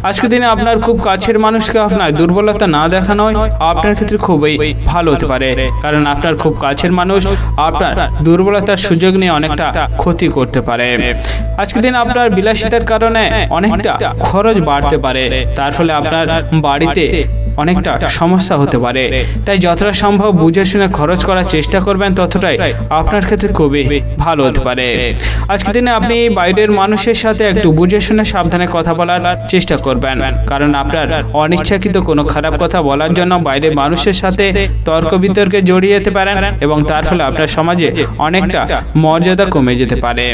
আজকের দিনে আপনার খুব কাছের মানুষকে আপনার দুর্বলতা না দেখানো আপনার ক্ষেত্রে খুবই ভালো হতে পারে। কারণ আপনার খুব কাছের মানুষ আপনার দুর্বলতার সুযোগ নিয়ে অনেকটা ক্ষতি করতে পারে। আজকের দিন আপনার বিলাসিতার কারণে অনেকটা খরচ বাড়তে পারে, তার ফলে আপনার বাড়িতে অনেকটা সমস্যা হতে পারে। তাই যতটা সম্ভব বুঝে শুনে খরচ করার চেষ্টা করবেন, ততটাই আপনার ক্ষেত্রে খুবই ভালো হতে পারে। আজকের দিনে আপনি বাইরের মানুষের সাথে একটু বুঝে শুনে সাবধানে কথা বলার চেষ্টা করবেন। কারণ আপনার অনিচ্ছাকৃত কোনো খারাপ কথা বলার জন্য বাইরের মানুষের সাথে তর্ক বিতর্কে জড়িয়ে যেতে পারেন এবং তার ফলে আপনার সমাজে অনেকটা মর্যাদা কমে যেতে পারে।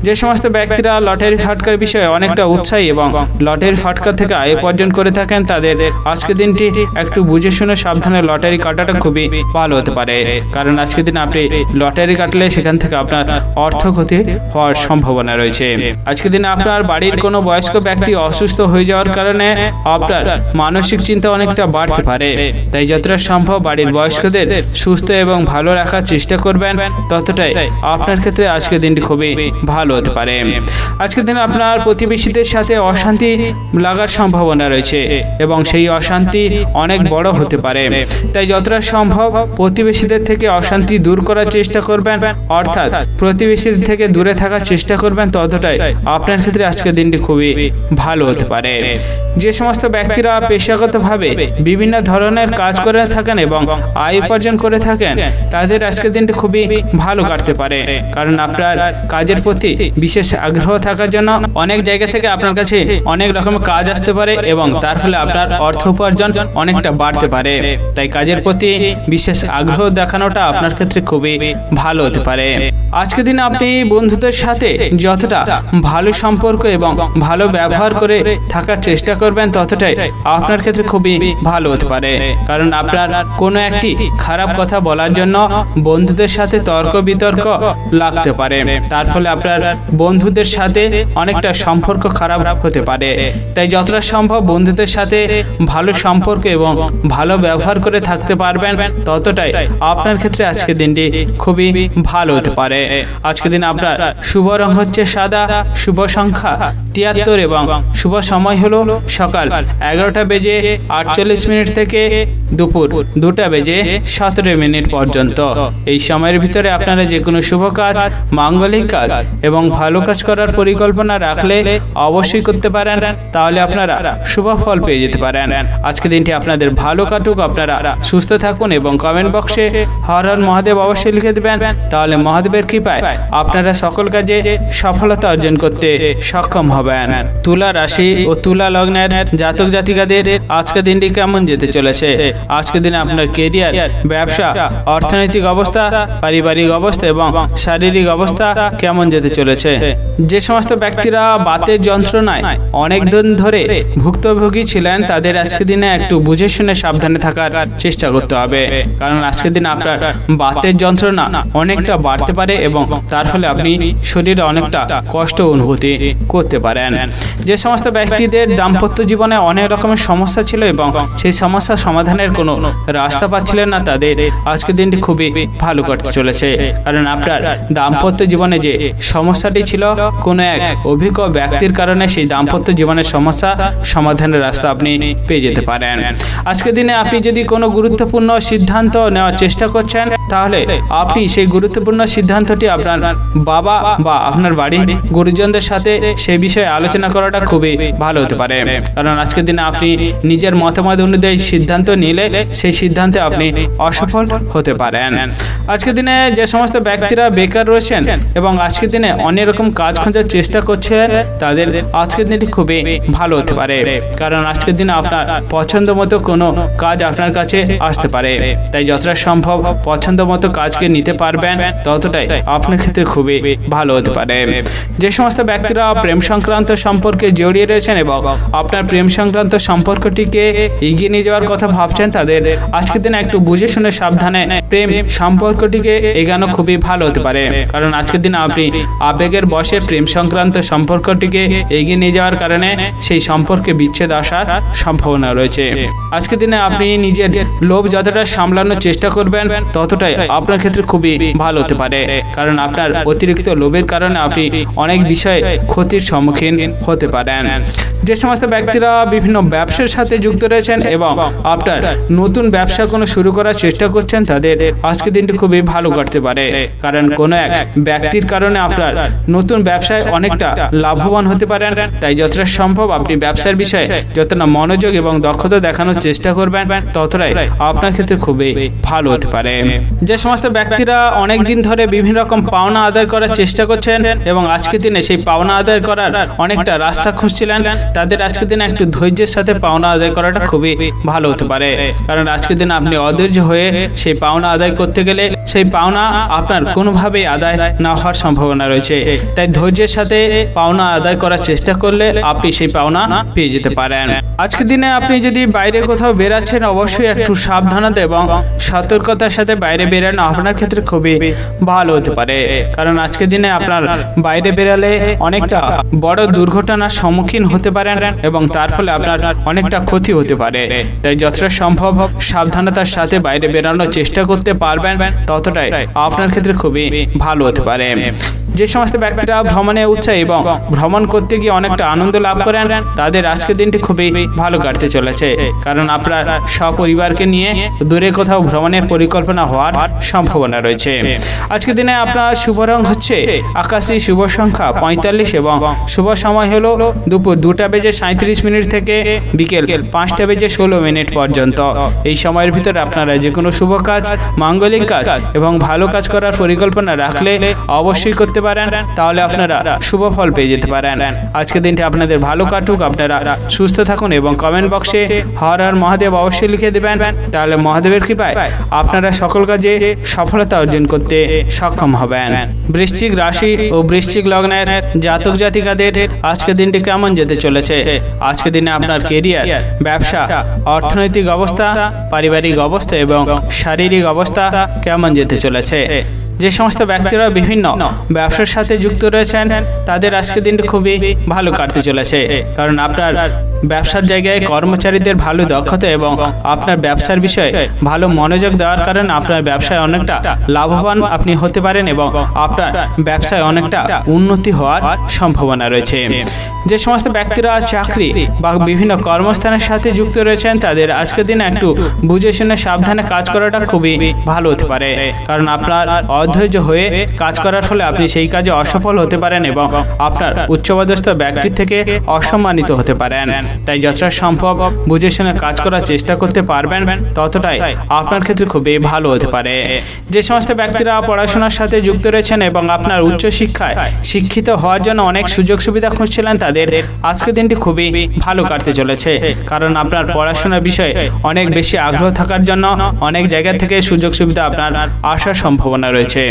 যে সমস্ত ব্যক্তিরা লটারি ফাটকার বিষয়ে অনেকটা উৎসাহী এবং লটারি ফাটকা থেকে আয় উপার্জন করে থাকেন, তাদের আজকের দিনটি একটু বুঝে শুনে সাবধানে লটারি কাটাটা খুবই ভালো হতে পারে। কারণ আজকের দিন আপনি লটারি কাটলে সেখান থেকে আপনার অর্থ ক্ষতি হওয়ার সম্ভাবনা রয়েছে। আজকের দিনে আপনার বাড়ির কোনো বয়স্ক ব্যক্তি অসুস্থ হয়ে যাওয়ার কারণে আপনার মানসিক চিন্তা অনেকটা বাড়তে পারে। তাই যতটা সম্ভব বাড়ির বয়স্কদের সুস্থ এবং ভালো রাখার চেষ্টা করবেন, ততটাই আপনার ক্ষেত্রে আজকের দিনটি খুবই ভালো হতে পারে। আজকের দিনে আপনার প্রতিবেশীদের সাথে অশান্তি লাগার সম্ভাবনা রয়েছে এবং সেই অশান্তি অনেক বড় হতে পারে। তাই যতটা সম্ভব প্রতিবেশীদের থেকে অশান্তি দূর করার চেষ্টা করবেন, অর্থাৎ প্রতিবেশীদের থেকে দূরে থাকার চেষ্টা করবেন, ততটাই আপনার ক্ষেত্রে আজকের দিনটি খুবই ভালো হতে পারে। যে সমস্ত ব্যক্তিরা পেশাগতভাবে বিভিন্ন ধরনের কাজ করে থাকেন এবং আয় উপার্জন করে থাকেন, তাদের আজকের দিনটি খুবই ভালো কাটতে পারে। কারণ আপনার কাজের প্রতি বিশেষ আগ্রহ থাকার জন্য অনেক জায়গা থেকে আপনার কাছে অনেক রকমের কাজ আসতে পারে এবং তার ফলে আপনার অর্থ উপার্জন অনেকটা বাড়তে পারে। তাই কাজের প্রতি বিশেষ আগ্রহ দেখানোটা আপনার ক্ষেত্রে খুবই ভালো হতে পারে। আজকের দিনে আপনি বন্ধুদের সাথে যতটা ভালো সম্পর্ক এবং ভালো ব্যবহার করে থাকার চেষ্টা করবেন, ততটাই আপনার ক্ষেত্রে খুবই ভালো হতে পারে। কারণ আপনার কোনো একটি খারাপ কথা বলার জন্য বন্ধুদের সাথে তর্ক বিতর্ক লাগতে পারে, তার ফলে আপনার বন্ধুদের সাথে অনেকটা সম্পর্ক খারাপ হতে পারে। তাই যতটা সম্ভব বন্ধুদের সাথে ভালো সম্পর্ক এবং ভালো ব্যবহার করে থাকতে পারবেন, ততটাই আপনার ক্ষেত্রে আজকের দিনটি খুবই ভালো হতে পারে। আজকের দিন আপনার শুভ রং হচ্ছে সাদা, শুভ সংখ্যা 73 এবং শুভ সময় হলো সকাল 11:48 থেকে দুপুর 2:17 পর্যন্ত। এই সময়ের ভিতরে আপনারা যে কোনো শুভ কাজ, মাঙ্গলিক কাজ এবং ভালো কাজ করার পরিকল্পনা রাখলে অবশ্যই করতে পারেন, তাহলে আপনারা শুভ ফল পেয়ে যেতে পারেন। আজকে দিনটি আপনাদের ভালো কাটুক, আপনারা সুস্থ থাকুন এবং কমেন্ট বক্সে হর হর মহাদেব অবশ্যই লিখে দেবেন, তাহলে মহাদেবের কৃপায় আপনারা সকল কাজে সফলতা অর্জন করতে সক্ষম হবেন। তুলা রাশি ও তুলা লগ্নের জাতক জাতিকাদের আজকের দিনটি কেমন যেতে চলেছে? আজকের দিনে আপনার কেরিয়ার, ব্যবসা, অর্থনৈতিক অবস্থা, পারিবারিক অবস্থা এবং শারীরিক অবস্থা কেমন যেতে চলেছে? যে সমস্ত ব্যক্তিরা বাতের যন্ত্রণায় অনেক দিন ধরে ভুক্তভোগী ছিলেন, তাদের আজকের দিনে একটু বুঝে শুনে সাবধানে থাকার চেষ্টা করতে হবে, কারণ আজকের দিনে আপনার বাতের যন্ত্রণা অনেকটা বাড়তে পারে এবং তার ফলে আপনি শরীরে অনেকটা কষ্ট অনুভূতি করতে পারেন। যে সমস্ত ব্যক্তিদের দাম্পত্য জীবনে অনেক রকমের সমস্যা ছিল এবং সেই সমস্যা সমাধানের কোনো রাস্তা পাচ্ছিলেন না, তাদের আজকের দিনটি খুবই ভালো কাটতে চলেছে, কারণ আপনার দাম্পত্য জীবনে যে সমস্যাটি ছিল, কোনো এক অভিজ্ঞ ব্যক্তির কারণে সেই দাম্পত্য জীবনের সমস্যা সমাধানের রাস্তা আপনি পেয়ে যেতে পারেন। আজকের দিনে আপনি যদি কোনো গুরুত্বপূর্ণ সিদ্ধান্ত নেওয়ার চেষ্টা করছেন, তাহলে আপনি সেই গুরুত্বপূর্ণ সিদ্ধান্তটি আপনার বাবা বা আপনার বাড়ির গুরুজনদের সাথে সেই বিষয়ে আলোচনা করাটা খুবই ভালো হতে পারে, কারণ আজকের দিনে আপনি নিজের মতামত অনুযায়ী সিদ্ধান্ত নিলে সেই সিদ্ধান্তে আপনি অসফল হতে পারেন। আজকের দিনে যে সমস্ত ব্যক্তিরা বেকার রয়েছেন এবং আজকের দিনে অনেক রকম কাজ খোঁজার চেষ্টা করছেন, তাদের আজকের দিনটি খুবই ভালো হতে পারে, কারণ আজকের দিনে আপনার পছন্দ মতো কোনো কাজ আপনার কাছে আসতে পারে। তাই যতটা সম্ভব পছন্দ মতো কাজকে নিতে পারবেন, ততটাই আপনার ক্ষেত্রে খুবই ভালো হতে পারে। যে সমস্ত ব্যক্তিরা প্রেম সংক্রান্ত সম্পর্কে জড়িয়ে রয়েছেন এবং আপনার প্রেম সংক্রান্ত সম্পর্কটিকে এগিয়ে নিয়ে যাওয়ার কথা ভাবছেন, তাদের আজকের দিনে একটু বুঝে শুনে সাবধানে প্রেম সম্পর্কটিকে এগানো খুবই ভালো হতে পারে, কারণ আজকের দিনে আপনি আবেগের বশে প্রেম সংক্রান্ত সম্পর্কটিকে এগিয়ে নিয়ে যাওয়ার কারণে সেই সম্পর্কে বিচ্ছেদ আসার সম্ভাবনা রয়েছে। আজকের দিনে আপনি নিজের লোভ যতটা সামলানোর চেষ্টা করবেন, ততটাই আপনার ক্ষেত্রে খুবই ভালো হতে পারে, কারণ আপনার অতিরিক্ত লোভের কারণে আপনি অনেক বিষয়ে ক্ষতির সম্মুখীন হতে পারেন। যে সমস্ত ব্যক্তিরা বিভিন্ন ব্যবসার সাথে যুক্ত রয়েছেন এবং আপনার নতুন ব্যবসা কোনো শুরু করার চেষ্টা করছেন, তাদের আজকের দিনটি খুবই ভালো কাটতে পারে, কারণ কোনো এক ব্যক্তির কারণে আপনার নতুন ব্যবসায় অনেকটা লাভবান হতে পারেন। তাই যতটা সম্ভব আপনি ব্যবসার বিষয়ে যতটা মনোযোগ এবং দক্ষতা দেখানোর চেষ্টা করবেন, ততটাই আপনার ক্ষেত্রে খুবই ভালো হতে পারে। যে সমস্ত ব্যক্তিরা অনেক দিন ধরে বিভিন্ন রকম পাওনা আদায় করার চেষ্টা করছেন এবং আজকের দিনে সেই পাওনা আদায় করার অনেকটা রাস্তা খুঁজছিলেন, তাদের আজকের দিনে একটু ধৈর্যের সাথে পাওনা আদায় করাটা খুবই ভালো হতে পারে, কারণ আজকের দিনে আপনি অধৈর্য হয়ে সেই পাওনা আদায় করতে গেলে সেই পাওনা আপনার কোনোভাবেই আদায় না হওয়ার সম্ভাবনা রয়েছে। তাই ধৈর্যের সাথে পাওনা আদায় করার চেষ্টা করলে আপনি সেই পাওনা পেয়ে যেতে পারেন। আজকের দিনে আপনি যদি বাইরে কোথাও বেরাচ্ছেন, অবশ্যই একটু সাবধানতা এবং সতর্কতার সাথে বাইরে বেরানো আপনার ক্ষেত্রে খুবই ভালো হতে পারে, কারণ আজকের দিনে আপনার বাইরে বেরালে অনেকটা বড় দুর্ঘটনার সম্মুখীন হতে পারেন এবং তার ফলে আপনার অনেকটা ক্ষতি হতে পারে। তাই যতটা সম্ভব সাবধানতার সাথে বাইরে বেরানোর চেষ্টা করতে পারবেন, ততটাই আপনার ক্ষেত্রে খুবই ভালো হতে পারে। যে সমস্ত ব্যক্তিরা ভ্রমণে উৎসাহী এবং ভ্রমণ করতে গিয়ে অনেকটা আনন্দ লাভ করেন, তাদের আজকের দিনটি খুবই ভালো কাটতে চলেছে, কারণ আপনার সপরিবারকে নিয়ে দূরে কোথাও ভ্রমণের পরিকল্পনা হওয়ার সম্ভাবনা রয়েছে। আজকের দিনে আপনার শুভ রং হচ্ছে আকাশী, শুভ সংখ্যা 45 এবং শুভ সময় হলো দুপুর 2:37 থেকে বিকেল 5:16 পর্যন্ত। এই সময়ের ভিতরে আপনারা যে কোনো শুভ কাজ, মাঙ্গলিক কাজ এবং ভালো কাজ করার পরিকল্পনা রাখলে অবশ্যই করতে পারেন, তাহলে আপনারা শুভ ফল পেয়ে যেতে পারেন। আজকের দিনটি আপনাদের ভালো কাটুক, আপনারা সুস্থ থাকুন এবং কমেন্ট বক্সে হর হর মহাদেব অবশ্যই লিখে দেবেন, তাহলে মহাদেবের কৃপায় আপনারা সকল কাজে সফলতা অর্জন করতে সক্ষম হবেন। বৃশ্চিক রাশি ও বৃশ্চিক লগ্নের জাতক জাতিকাদের আজকের দিনটি কেমন যেতে চলেছে? আজকের দিনে আপনার কেরিয়ার, ব্যবসা, অর্থনৈতিক অবস্থা, পারিবারিক অবস্থা এবং শারীরিক অবস্থা কেমন যেতে চলেছে? যে সমস্ত ব্যক্তিরা বিভিন্ন ব্যবসার সাথে যুক্ত রয়েছেন তাদের আজকের দিনটি খুবই ভালো কাটতে চলেছে, কারণ আপনার ব্যবসার জায়গায় কর্মচারীদের ভালো দক্ষতা এবং আপনার ব্যবসার বিষয়ে ভালো মনোযোগ দেওয়ার কারণে আপনার ব্যবসায় অনেকটা লাভবান আপনি হতে পারেন এবং আপনার ব্যবসায় অনেকটা উন্নতি হওয়ার সম্ভাবনা রয়েছে। যে সমস্ত ব্যক্তিরা চাকরি বা বিভিন্ন কর্মস্থানের সাথে যুক্ত রয়েছেন তাদের আজকের দিনে একটু বুঝে শুনে সাবধানে কাজ করাটা খুবই ভালো হতে পারে, কারণ আপনার অধৈর্য হয়ে কাজ করার ফলে আপনি সেই কাজে অসফল হতে পারেন এবং আপনার উচ্চপদস্থ ব্যক্তি থেকে অসম্মানিত হতে পারেন। তাই যতটা সম্ভব বুঝে শুনে কাজ করার চেষ্টা করতে পারবেন ততটাই আপনার ক্ষেত্রে খুবই ভালো হতে পারে। যে সমস্ত ব্যক্তিরা পড়াশোনার সাথে যুক্ত রয়েছেন এবং আপনার উচ্চশিক্ষায় শিক্ষিত হওয়ার জন্য অনেক সুযোগ সুবিধা খুঁজছিলেন তাদের আজকের দিনটি খুবই ভালো কাটতে চলেছে, কারণ আপনার পড়াশোনার বিষয়ে অনেক বেশি আগ্রহ থাকার জন্য অনেক জায়গা থেকে সুযোগ সুবিধা আপনার আসার সম্ভাবনা রয়েছে।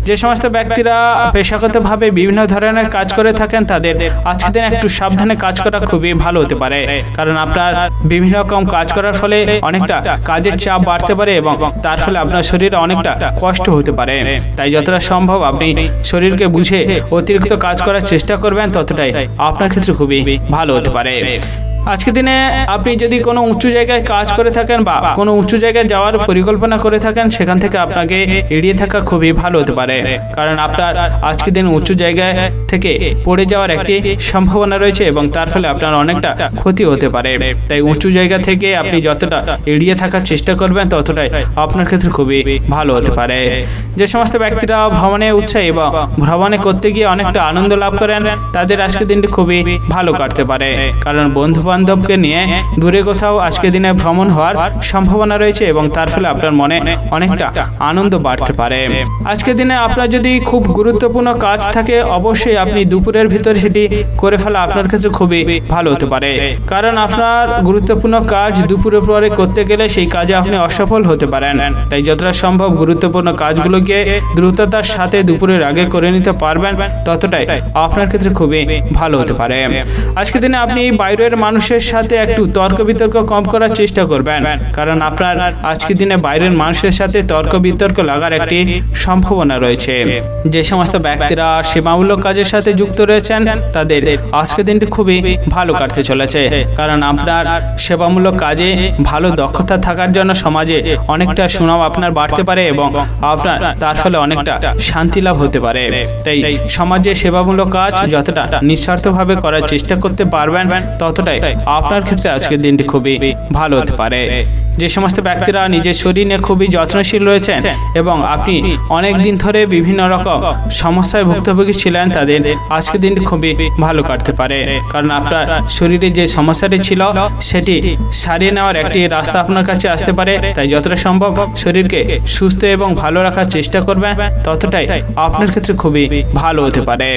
যে সমস্ত ব্যক্তিরা পেশাগতভাবে বিভিন্ন ধরনের কাজ করে থাকেন তাদের আজকের দিন একটু সাবধানে কাজ করা খুবই ভালো হতে পারে, কারণ আপনার বিভিন্ন রকম কাজ করার ফলে অনেকটা কাজের চাপ বাড়তে পারে এবং তার ফলে আপনার শরীরে অনেকটা কষ্ট হতে পারে। তাই যতটা সম্ভব আপনি শরীরকে বুঝে অতিরিক্ত কাজ করার চেষ্টা করবেন ততটাই আপনার ক্ষেত্রে খুবই ভালো হতে পারে। আজকের দিনে আপনি যদি কোনো উঁচু জায়গায় কাজ করে থাকেন বা কোনো উঁচু জায়গায় যাওয়ার পরিকল্পনা করে থাকেন সেখান থেকে আপনাকে এড়িয়ে থাকা খুবই ভালো হতে পারে, কারণ আপনার আজকের দিন উঁচু জায়গায় থেকে পড়ে যাওয়ার একটি সম্ভাবনা রয়েছে এবং তার ফলে আপনার অনেকটা ক্ষতি হতে পারে। তাই উঁচু জায়গা থেকে আপনি যতটা এড়িয়ে থাকার চেষ্টা করবেন ততটাই আপনার ক্ষেত্রে খুবই ভালো হতে পারে। যে সমস্ত ব্যক্তিরা ভ্রমণে উৎসাহী এবং ভ্রমণে করতে গিয়ে অনেকটা আনন্দ লাভ করেন তাদের আজকের দিনটি খুবই ভালো কাটতে পারে, কারণ বন্ধু বান্ধবকে নিয়ে দূরে কোথাও আজকের দিনে ভ্রমণ হওয়ার সম্ভাবনা রয়েছে এবং তার ফলে আপনার মনে অনেকটা আনন্দ বাড়তে পারে। আজকের দিনে আপনার যদি খুব গুরুত্বপূর্ণ কাজ থাকে অবশ্যই আপনি দুপুরের ভিতরে সেটি করে ফেলা আপনার ক্ষেত্রে খুবই ভালো হতে পারে, কারণ আপনার গুরুত্বপূর্ণ কাজ দুপুরের পরে করতে গেলে সেই কাজে আপনি অসফল হতে পারেন। তাই যতটা সম্ভব গুরুত্বপূর্ণ কাজগুলোকে দ্রুততার সাথে দুপুরের আগে করে নিতে পারবেন ততটাই আপনার ক্ষেত্রে খুবই ভালো হতে পারে। আজকের দিনে আপনি বাইরের মানুষের সাথে একটু তর্ক বিতর্ক কম করার চেষ্টা করবেন, কারণ আপনার আজকের দিনে বাইরের মানুষের সাথে তর্ক বিতর্ক লাগার একটি সম্ভাবনা রয়েছে। যে সমস্ত ব্যক্তিরা সেবামূলক কাজের সাথে যুক্ত রয়েছেন তাদের আজকের দিনটি খুবই ভালো কাটতে চলেছে, কারণ আপনার সেবামূলক কাজে ভালো দক্ষতা থাকার জন্য সমাজে অনেকটা সুনাম আপনার বাড়তে পারে এবং আপনার তার ফলে অনেকটা শান্তি লাভ হতে পারে। তাই সমাজে সেবামূলক কাজ যতটা নিঃস্বার্থভাবে করার চেষ্টা করতে পারবেন ততটাই আপনার ক্ষেত্রে আজকের দিনটি খুবই ভালো হতে পারে। যে সমস্ত ব্যক্তিরা নিজের শরীর নিয়ে খুবই যত্নশীল রয়েছেন এবং আপনি অনেক দিন ধরে বিভিন্ন রকম সমস্যায় ভুক্তভোগী ছিলেন তাদের আজকের দিনটি খুবই ভালো কাটতে পারে, কারণ আপনার শরীরে যে সমস্যাটি ছিল সেটি সারিয়ে নেওয়ার একটি রাস্তা আপনার কাছে আসতে পারে। তাই যতটা সম্ভব শরীরকে সুস্থ এবং ভালো রাখার চেষ্টা করবেন ততটাই আপনার ক্ষেত্রে খুবই ভালো হতে পারে।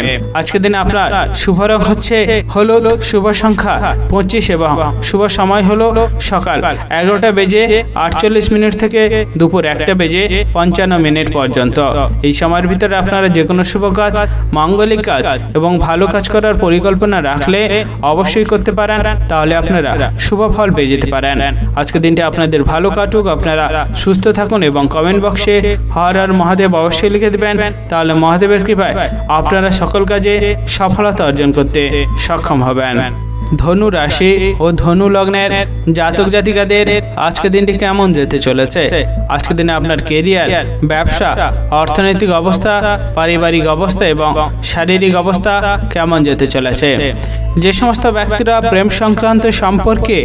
আজকের দিনে আপনার শুভ রং হচ্ছে হলুদ, শুভ সংখ্যা 25 এবং শুভ সময় হলো সকাল 11টা বেজে 48 মিনিট থেকে দুপুর 1টা বেজে 55 মিনিট পর্যন্ত। এই সময়ের ভিতরে আপনারা যে কোনো শুভ কাজ, মাঙ্গলিক কাজ এবং ভালো কাজ করার পরিকল্পনা রাখলে অবশ্যই করতে পারেন, তাহলে আপনারা শুভ ফল পেয়ে যেতে পারেন। আজকের দিনটা আপনাদের ভালো কাটুক, আপনারা সুস্থ থাকুন এবং কমেন্ট বক্সে হর হর মহাদেব অবশ্যই লিখে দেবেন, তাহলে মহাদেবের কৃপায় আপনারা সকল কাজে সফলতা অর্জন করতে সক্ষম হবেন। ধনু রাশি ও ধনু লগ্নের জাতক জাতিকাদের আজকের দিনটি কেমন যেতে চলেছে? আজকের দিনে আপনার কেরিয়ার, ব্যবসা, অর্থনৈতিক অবস্থা, পারিবারিক অবস্থা এবং শারীরিক অবস্থা কেমন যেতে চলেছে? যে সমস্ত ব্যক্তিরা প্রেম সংক্রান্ত সম্পর্কে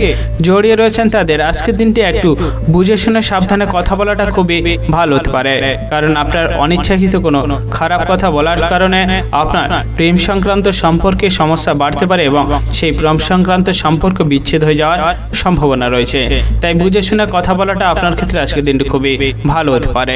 জড়িয়ে রয়েছেন তাদের আজকের দিনটি একটু বুঝে শুনে সাবধানে কথা বলাটা খুবই ভালো হতে পারে, কারণ আপনার অনিচ্ছাকৃত কোনো খারাপ কথা বলার কারণে আপনার প্রেম সংক্রান্ত সম্পর্কে সমস্যা বাড়তে পারে এবং সেই প্রেম সংক্রান্ত সম্পর্ক বিচ্ছেদ হয়ে যাওয়ার সম্ভাবনা রয়েছে। তাই বুঝে শুনে কথা বলাটা আপনার ক্ষেত্রে আজকের দিনটি খুবই ভালো হতে পারে।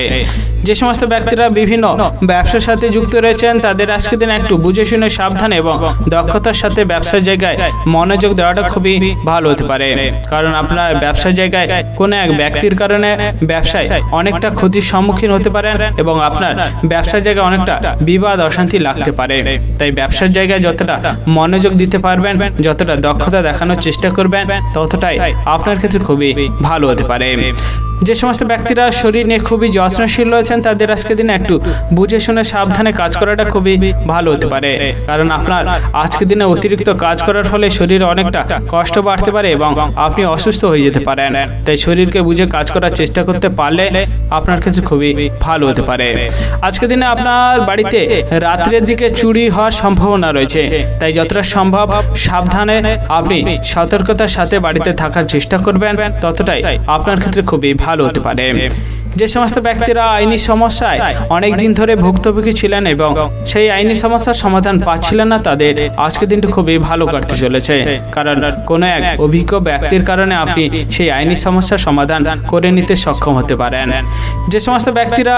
যে সমস্ত ব্যক্তিরা বিভিন্ন ব্যবসার সাথে যুক্ত রয়েছেন তাদের আজকের দিন একটু বুঝে শুনে সাবধানে এবং দক্ষতার সাথে ব্যবসার জায়গায় মনোযোগ দেওয়াটা খুবই ভালো হতে পারে, কারণ আপনার ব্যবসার জায়গায় কোনো এক ব্যক্তির কারণে ব্যবসায় অনেকটা ক্ষতির সম্মুখীন হতে পারেন এবং আপনার ব্যবসার জায়গায় অনেকটা বিবাদ অশান্তি লাগতে পারে। তাই ব্যবসার জায়গায় যতটা মনোযোগ দিতে পারবেন, যতটা দক্ষতা দেখানোর চেষ্টা করবেন ততটাই আপনার ক্ষেত্রে খুবই ভালো হতে পারে। যে সমস্ত ব্যক্তিরা শরীর নিয়ে খুবই যত্নশীল রয়েছেন তাদের আজকের দিনে একটু বুঝে শুনে সাবধানে কাজ করাটা খুবই ভালো হতে পারে, কারণ আপনার আজকের দিনে অতিরিক্ত কাজ করার ফলে শরীরে অনেকটা কষ্ট বাড়তে পারে এবং আপনি অসুস্থ হয়ে যেতে পারেন। তাই শরীরকে বুঝে কাজ করার চেষ্টা করতে পারলে আপনার ক্ষেত্রে খুবই ভালো হতে পারে। আজকের দিনে আপনার বাড়িতে রাত্রের দিকে চুরি হওয়ার সম্ভাবনা রয়েছে, তাই যতটা সম্ভব সাবধানে আপনি সতর্কতার সাথে বাড়িতে থাকার চেষ্টা করবেন, ততটাই আপনার ক্ষেত্রে খুবই ভালো হতে পারে। যে সমস্ত ব্যক্তিরা আইনি সমস্যায় অনেক দিন ধরে ভুক্তভোগী ছিলেন এবং সেই আইনি সমস্যার সমাধান পাচ্ছিলেন না, তাদের আজকের দিনটি খুবই ভালো কাটতে চলেছে, কারণ কোনো এক অভিজ্ঞ ব্যক্তির কারণে আপনি সেই আইনি সমস্যার সমাধান করে নিতে সক্ষম হতে পারেন। যে সমস্ত ব্যক্তিরা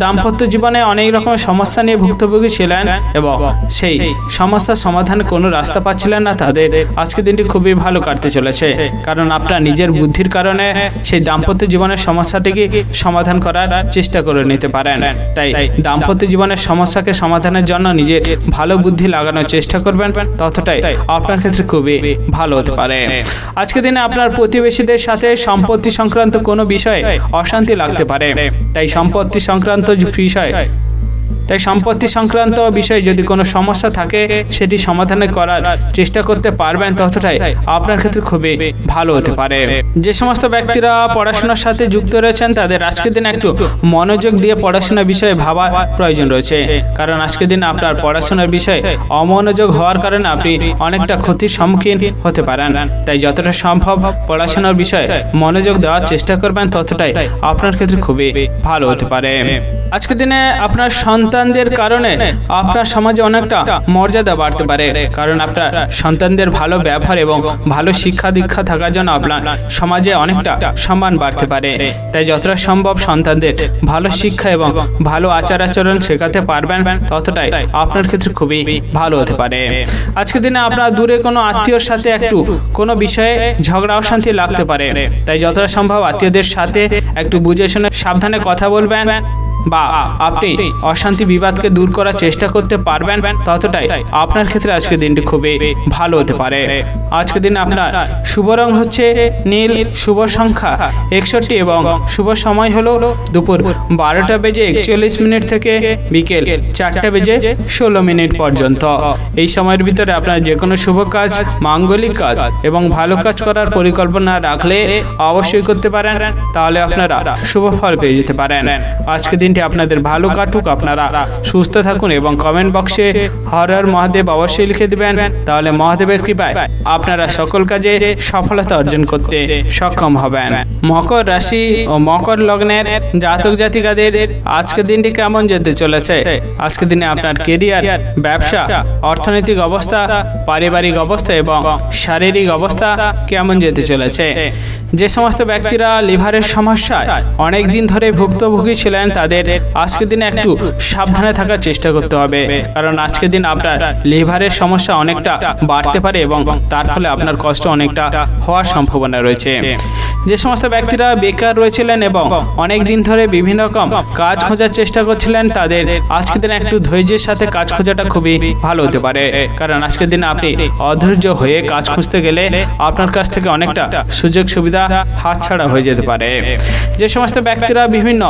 দাম্পত্য জীবনে অনেক রকমের সমস্যা নিয়ে ভুক্তভোগী ছিলেন এবং সেই সমস্যার সমাধানে কোনো রাস্তা পাচ্ছিলেন না, তাদের আজকের দিনটি খুবই ভালো কাটতে চলেছে, কারণ আপনার নিজের বুদ্ধির কারণে সেই দাম্পত্য জীবনের সমস্যাটিকে সমাধান করার চেষ্টা করে নিতে পারেন। তাই দাম্পত্য জীবনের সমস্যাকে সমাধানের জন্য নিজের ভালো বুদ্ধি লাগানোর চেষ্টা করবেন, ততটাই আপনার ক্ষেত্রে খুবই ভালো হতে পারে। আজকের দিনে আপনার প্রতিবেশীদের সাথে সম্পত্তি সংক্রান্ত কোনো বিষয়ে অশান্তি লাগতে পারে, তাই সম্পত্তি সংক্রান্ত বিষয়ে যদি কোনো সমস্যা থাকে সেটি সমাধান করার চেষ্টা করতে পারবেন, ততটাই আপনার ক্ষেত্রে খুবই ভালো হতে পারে। যে সমস্ত ব্যক্তিরা পড়াশোনার সাথে যুক্ত রয়েছেন তাদের আজকের দিন একটু মনোযোগ দিয়ে পড়াশোনার বিষয়ে ভাবার প্রয়োজন রয়েছে, কারণ আজকের দিন আপনার পড়াশোনার বিষয়ে অমনোযোগ হওয়ার কারণে আপনি অনেকটা ক্ষতির সম্মুখীন হতে পারেন। তাই যতটা সম্ভব পড়াশোনার বিষয়ে মনোযোগ দেওয়ার চেষ্টা করবেন, ততটাই আপনার ক্ষেত্রে খুবই ভালো হতে পারে। আজকের দিনে আপনার সন্তানদের কারণে আপনার সমাজে অনেকটা মর্যাদা বাড়তে পারে, কারণ আপনার সন্তানদের ভালো ব্যবহার এবং ভালো শিক্ষা দীক্ষা থাকার জন্য আপনার সমাজে অনেকটা সম্মান বাড়তে পারে। তাই যতটা সম্ভব সন্তানদের ভালো শিক্ষা এবং ভালো আচার আচরণ শেখাতে পারবেন, ততটাই আপনার ক্ষেত্রে খুবই ভালো হতে পারে। আজকের দিনে আপনার দূরে কোনো আত্মীয়র সাথে একটু কোনো বিষয়ে ঝগড়া অশান্তি লাগতে পারে, তাই যতটা সম্ভব আত্মীয়দের সাথে একটু বুঝে শুনে সাবধানে কথা বলবেন বা আপনি অশান্তি বিবাদকে দূর করার চেষ্টা করতে পারবেন, ততটাই আপনার ক্ষেত্রে আজকের দিনটি খুবই ভালো হতে পারে। আজকের দিনে আপনার শুভ রং হচ্ছে নীল, শুভ সংখ্যা 61 এবং শুভ সময় হলো দুপুর 12:41 থেকে বিকেল 4:16 পর্যন্ত। এই সময়ের ভিতরে আপনার যে কোনো শুভ কাজ, মাঙ্গলিক কাজ এবং ভালো কাজ করার পরিকল্পনা রাখলে অবশ্যই করতে পারেন, তাহলে আপনারা শুভ ফল পেয়ে যেতে পারেন। আজকের দিনটি আপনাদের ভালো কাটুক, আপনারা সুস্থ থাকুন এবং কমেন্ট বক্সে হর হর মহাদেব অবশ্যই লিখে দিবেন, তাহলে মহাদেবের কৃপায় আপনারা সকল কাজে সফলতা অর্জন করতে সক্ষম হবেন। মকর রাশি ও মকর লগ্নের জাতক জাতিকাদের আজকের দিনটি কেমন যেতে চলেছে? আজকের দিনে আপনার কেরিয়ার, ব্যবসা, অর্থনৈতিক অবস্থা, পারিবারিক অবস্থা এবং শারীরিক অবস্থা কেমন যেতে চলেছে? যে সমস্ত ব্যক্তিরা লিভারের সমস্যায় অনেক দিন ধরে ভুক্তভোগী ছিলেন তাদের আজকের দিনে একটু সাবধানে থাকার চেষ্টা করতে হবে, কারণ আজকের দিন আপনার লিভারের সমস্যা অনেকটা বাড়তে পারে এবং তার ফলে আপনার কষ্ট অনেকটা হওয়ার সম্ভাবনা রয়েছে। যে সমস্ত ব্যক্তিরা বেকার রয়েছিলেন এবং অনেক দিন ধরে বিভিন্ন রকম কাজ খোঁজার চেষ্টা করছিলেন তাদের আজকের দিনে একটু ধৈর্যের সাথে কাজ খোঁজাটা খুবই ভালো হতে পারে, কারণ আজকের দিনে আপনি অধৈর্য হয়ে কাজ খুঁজতে গেলে আপনার কাছ থেকে অনেকটা সুযোগ সুবিধা হাতছাড়া হয়ে যেতে পারে। যে সমস্ত ব্যক্তিরা বিভিন্ন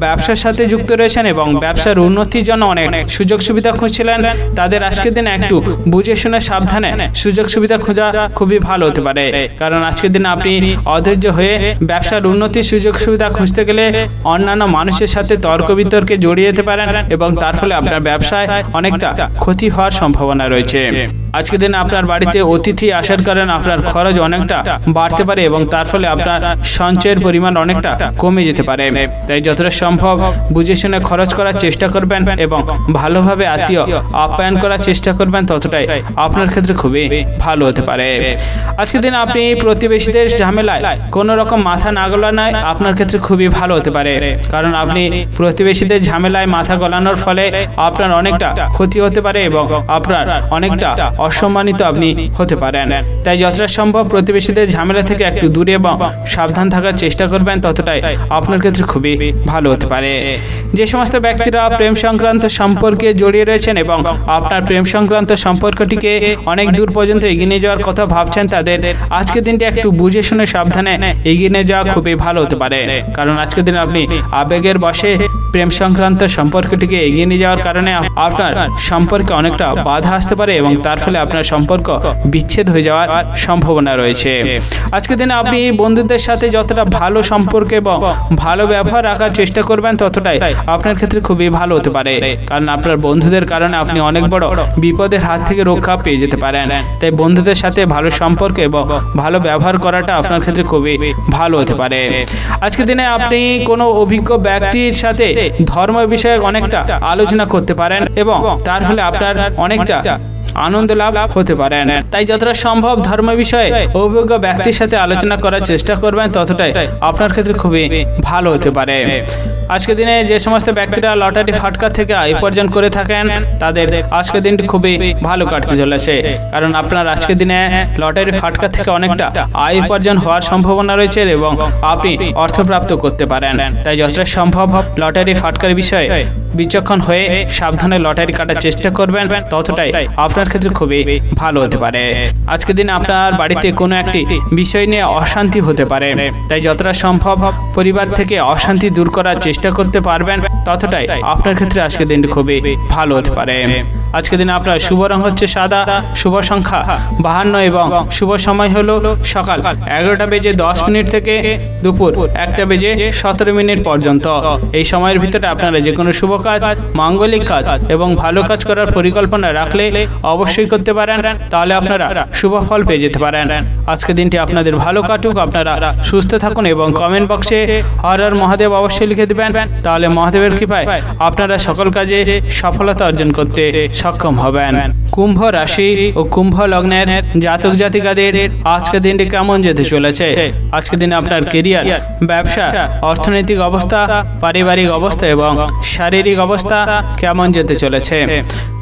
ব্যবসার সাথে যুক্ত রয়েছেন এবং ব্যবসার উন্নতির জন্য অনেক সুযোগ সুবিধা খুঁজছিলেন তাদের আজকের দিনে একটু বুঝে শুনে সাবধানে সুযোগ সুবিধা খোঁজা খুবই ভালো হতে পারে, কারণ আজকের দিনে আপনি অধৈর্য হয়ে ব্যবসার উন্নতির সুযোগ সুবিধা খুঁজতে গেলে অন্যান্য মানুষের সাথে তর্ক বিতর্কে জড়িয়ে যেতে পারেন এবং তার ফলে আপনার ব্যবসায় অনেকটা ক্ষতি হওয়ার সম্ভাবনা রয়েছে। আজকের দিনে আপনার বাড়িতে অতিথি আসার কারণে আপনার খরচ অনেকটা বাড়তে পারে এবং তার ফলে আপনার সঞ্চয়ের পরিমাণ অনেকটা কমে যেতে পারে। তাই যতটা সম্ভব বুঝে শুনে খরচ করার চেষ্টা করবেন এবং ভালোভাবে আত্মীয় আপ্যায়ন করার চেষ্টা করবেন, ততটাই আপনার ক্ষেত্রে খুবই ভালো হতে পারে। আজকের দিন আপনি প্রতিবেশীদের ঝামেলায় কোনো রকম মাথা না গলানোয় আপনার ক্ষেত্রে খুবই ভালো হতে পারে, কারণ আপনি প্রতিবেশীদের ঝামেলায় মাথা গলানোর ফলে আপনার অনেকটা ক্ষতি হতে পারে এবং আপনার অনেকটা অসম্মানিত আপনি হতে পারেন। তাই যতটা সম্ভব প্রতিবেশীদের ঝামেলা থেকে একটু দূরে এবং সাবধান থাকার চেষ্টা করবেন, ততটাই আপনার ক্ষেত্রে খুবই ভালো হতে পারে। যে সমস্ত ব্যক্তিরা প্রেম সংক্রান্ত সম্পর্কে জড়িয়ে রয়েছেন এবং আপনার প্রেম সংক্রান্ত সম্পর্কটিকে অনেক দূর পর্যন্ত এগিয়ে নিয়ে যাওয়ার কথা ভাবছেন, তাদের আজকের দিনটি একটু বুঝে শুনে সাবধানে এগিয়ে নিয়ে যাওয়া খুবই ভালো হতে পারে। কারণ আজকের দিন আপনি আবেগের বশে প্রেম সংক্রান্ত সম্পর্কটিকে এগিয়ে নিয়ে যাওয়ার কারণে আপনার সম্পর্কে অনেকটা বাধা আসতে পারে এবং তার ফলে আপনার সম্পর্ক বিচ্ছেদ হয়ে যাওয়ার সম্ভাবনা রয়েছে। আজকের দিনে আপনি বন্ধুদের সাথে যতটা ভালো সম্পর্ক এবং ভালো ব্যবহার রাখার চেষ্টা করবেন, ততটাই আপনার ক্ষেত্রে খুবই ভালো হতে পারে। কারণ আপনার বন্ধুদের কারণে আপনি অনেক বড় বিপদের হাত থেকে রক্ষা পেয়ে যেতে পারেন। তাই বন্ধুদের সাথে ভালো সম্পর্ক এবং ভালো ব্যবহার করাটা আপনার ক্ষেত্রে খুবই ভালো হতে পারে। আজকের দিনে আপনি কোনো অভিজ্ঞ ব্যক্তির সাথে ধর্ম বিষয়ক অনেকটা আলোচনা করতে পারেন এবং তার ফলে আপনার অনেকটা আনন্দ লাভ হতে পারেন। তাই যতটা সম্ভব ধর্ম বিষয়ে অভিজ্ঞ ব্যক্তির সাথে আলোচনা করার চেষ্টা করবেন, ততটাই আপনার ক্ষেত্রে খুবই ভালো হতে পারে। আজকের দিনে যে সমস্ত ব্যক্তিরা লটারি ফাটকা থেকে আয় উপার্জন করে থাকেন, তাদের আজকের দিনটি খুবই ভালো কাটতে চলেছে। কারণ আপনার আজকের দিনে লটারি ফাটকা থেকে অনেকটা আয় উপার্জন হওয়ার সম্ভাবনা রয়েছে এবং আপনি অর্থপ্রাপ্ত করতে পারেন। তাই যতটা সম্ভব লটারি ফাটকার বিষয়ে বিচক্ষণ হয়ে সাবধানে লটারি কাটার চেষ্টা করবেন, ততটাই আপনার ক্ষেত্রে খুবই ভালো হতে পারে। আজকের দিনে আপনার বাড়িতে কোনো একটি বিষয় নিয়ে অশান্তি হতে পারে। তাই যতটা সম্ভব পরিবার থেকে অশান্তি দূর করার চেষ্টা করতে পারবেন, ততটাই আপনার ক্ষেত্রে আজকের দিনটি খুবই ভালো হতে পারে। আজকের দিনে আপনার শুভ রং হচ্ছে সাদা, শুভ সংখ্যা 52 এবং শুভ সময় হলো সকাল 11:10 থেকে দুপুর 1:17 পর্যন্ত। এই সময়ের ভিতরে আপনারা যে কোনো শুভ কাজ, মাঙ্গলিক কাজ এবং ভালো কাজ করার পরিকল্পনা রাখলে অবশ্যই করতে পারেন, তাহলে আপনারা শুভ ফল পেয়ে যেতে পারেন। আজকের দিনটি আপনাদের ভালো কাটুক, আপনারা সুস্থ থাকুন এবং কমেন্ট বক্সে হর হর মহাদেব অবশ্যই লিখে দেবেন। তাহলে মহাদেবের কৃপায় আপনারা সকল কাজে সফলতা অর্জন করতে সক্ষম হবেন। কুম্ভ রাশি ও কুম্ভ লগ্নের জাতক জাতিকাদের আজকের দিনটি কেমন যেতে চলেছে? আজকের দিনে আপনার কেরিয়ার, ব্যবসা, অর্থনৈতিক অবস্থা, পারিবারিক অবস্থা এবং শারীরিক অবস্থা কেমন যেতে চলেছে?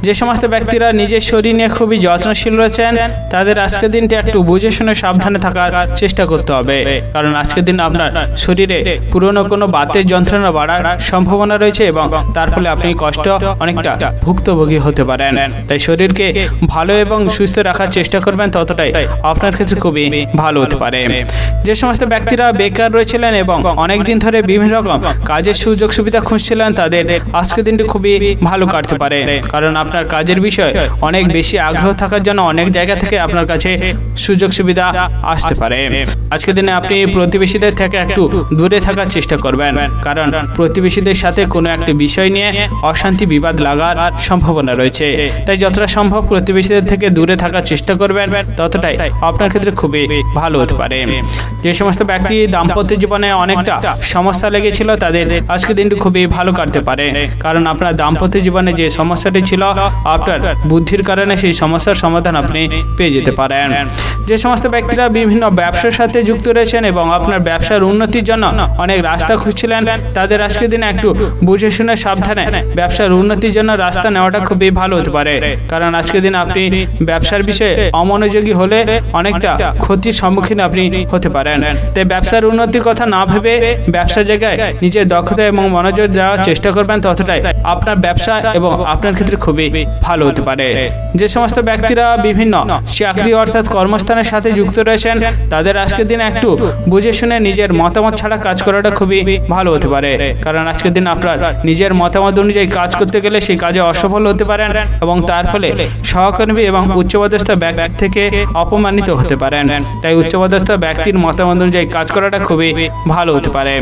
যে সমস্ত ব্যক্তিরা নিজের শরীর নিয়ে খুবই যত্নশীল রয়েছেন, তাদের আজকের দিনটি একটু বুঝে শুনে সাবধানে থাকার চেষ্টা করতে হবে। কারণ আজকের দিন আপনার শরীরে পুরনো কোনো বাতের যন্ত্রণা বাড়ার সম্ভাবনা রয়েছে এবং তার ফলে আপনি কষ্ট অনেকটা ভুক্তভোগী হতে পারেন। তাই শরীরকে ভালো এবং সুস্থ রাখার চেষ্টা করবেন, ততটাই আপনার ক্ষেত্রে খুবই ভালো হতে পারে। যে সমস্ত ব্যক্তিরা বেকার রয়েছিলেন এবং অনেক দিন ধরে বিভিন্ন রকম কাজের সুযোগ সুবিধা খুঁজছিলেন, তাদের আজকের দিনটি খুবই ভালো কাটতে পারে। কারণ আপনার কাজের বিষয়ে অনেক বেশি আগ্রহ থাকার জন্য অনেক জায়গা থেকে আপনার কাছে সুযোগ সুবিধা আসতে পারে। আজকের দিনে আপনি প্রতিবেশীদের থেকে একটু দূরে থাকার চেষ্টা করবেন, কারণ প্রতিবেশীদের সাথে কোনো একটি বিষয় নিয়ে অশান্তি বিবাদ লাগার সম্ভাবনা রয়েছে। তাই যতটা সম্ভব প্রতিবেশীদের থেকে দূরে থাকার চেষ্টা করবেন, ততটাই আপনার ক্ষেত্রে খুবই ভালো হতে পারে। যে সমস্ত ব্যক্তি দাম্পত্য জীবনে অনেকটা সমস্যা লেগেছিল, তাদের আজকের দিনটি খুবই ভালো কাটতে পারে। কারণ আপনার দাম্পত্য জীবনে যে সমস্যাটি ছিল, আপনার বুদ্ধির কারণে সেই সমস্যার সমাধান আপনি পেয়ে যেতে পারেন। যে সমস্ত ব্যক্তিরা বিভিন্ন ব্যবসার সাথে যুক্ত রয়েছেন এবং আপনার ব্যবসার উন্নতির জন্য অনেক রাস্তা খুঁজছিলেন, তাদের আজকের দিনে একটু বুঝে শুনে সাবধানে ব্যবসার উন্নতির জন্য রাস্তা নেওয়াটা খুবই ভালো হতে পারে। কারণ আজকের দিন আপনি ব্যবসার বিষয়ে অমনোযোগী হলে অনেকটা ক্ষতির সম্মুখীন আপনি হতে পারেন। তাই ব্যবসার উন্নতির কথা না ভেবে ব্যবসার জায়গায় নিজের দক্ষতা এবং মনোযোগ দেওয়ার চেষ্টা করবেন, ততটাই আপনার ব্যবসা এবং আপনার ক্ষেত্রে খুবই ভালো হতে পারে। যে সমস্ত ব্যক্তিরা বিভিন্ন চাকরি অর্থাৎ কর্মস্থানের সাথে যুক্ত রয়েছেন, তাদের আজকের দিন একটু বুঝে শুনে নিজের মতামত ছাড়া কাজ করাটা খুবই ভালো হতে পারে। কারণ আজকের দিন আপনার নিজের মতামত অনুযায়ী কাজ করতে গেলে সেই কাজে অসফল হতে পারেন এবং তার ফলে সহকর্মী এবং উচ্চপদস্থ ব্যক্তি থেকে অপমানিত হতে পারেন। তাই উচ্চপদস্থ ব্যক্তির মতামত অনুযায়ী কাজ করাটা খুবই ভালো হতে পারে।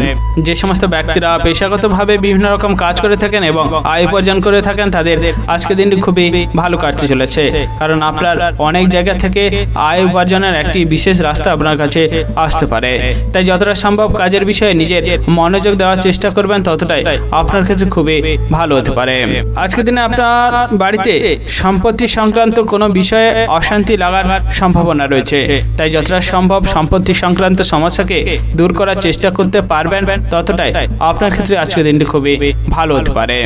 যে সমস্ত ব্যক্তিরা পেশাগতভাবে বিভিন্ন রকম কাজ করে থাকেন এবং আয় উপার্জন করে থাকেন, তাদের আজকের দিনটি খুবই ভালো কাটতে চলেছে। কারণ আপনার অনেক জায়গা থেকে আয় উপার্জনের একটি বিশেষ রাস্তা আপনার কাছে আসতে পারে। তাই যতটা সম্ভব কাজের বিষয়ে নিজের মনোযোগ দেওয়ার চেষ্টা করবেন, ততটাই আপনার ক্ষেত্রে খুবই ভালো হতে পারে। আজকের দিনে আপনার বাড়িতে সম্পত্তি সংক্রান্ত কোনো বিষয়ে অশান্তি লাগার সম্ভাবনা রয়েছে। তাই যতটা সম্ভব সম্পত্তি সংক্রান্ত সমস্যাকে দূর করার চেষ্টা করতে পারবেন, ততটাই আপনার ক্ষেত্রে আজকের দিনটি খুবই ভালো হতে পারে।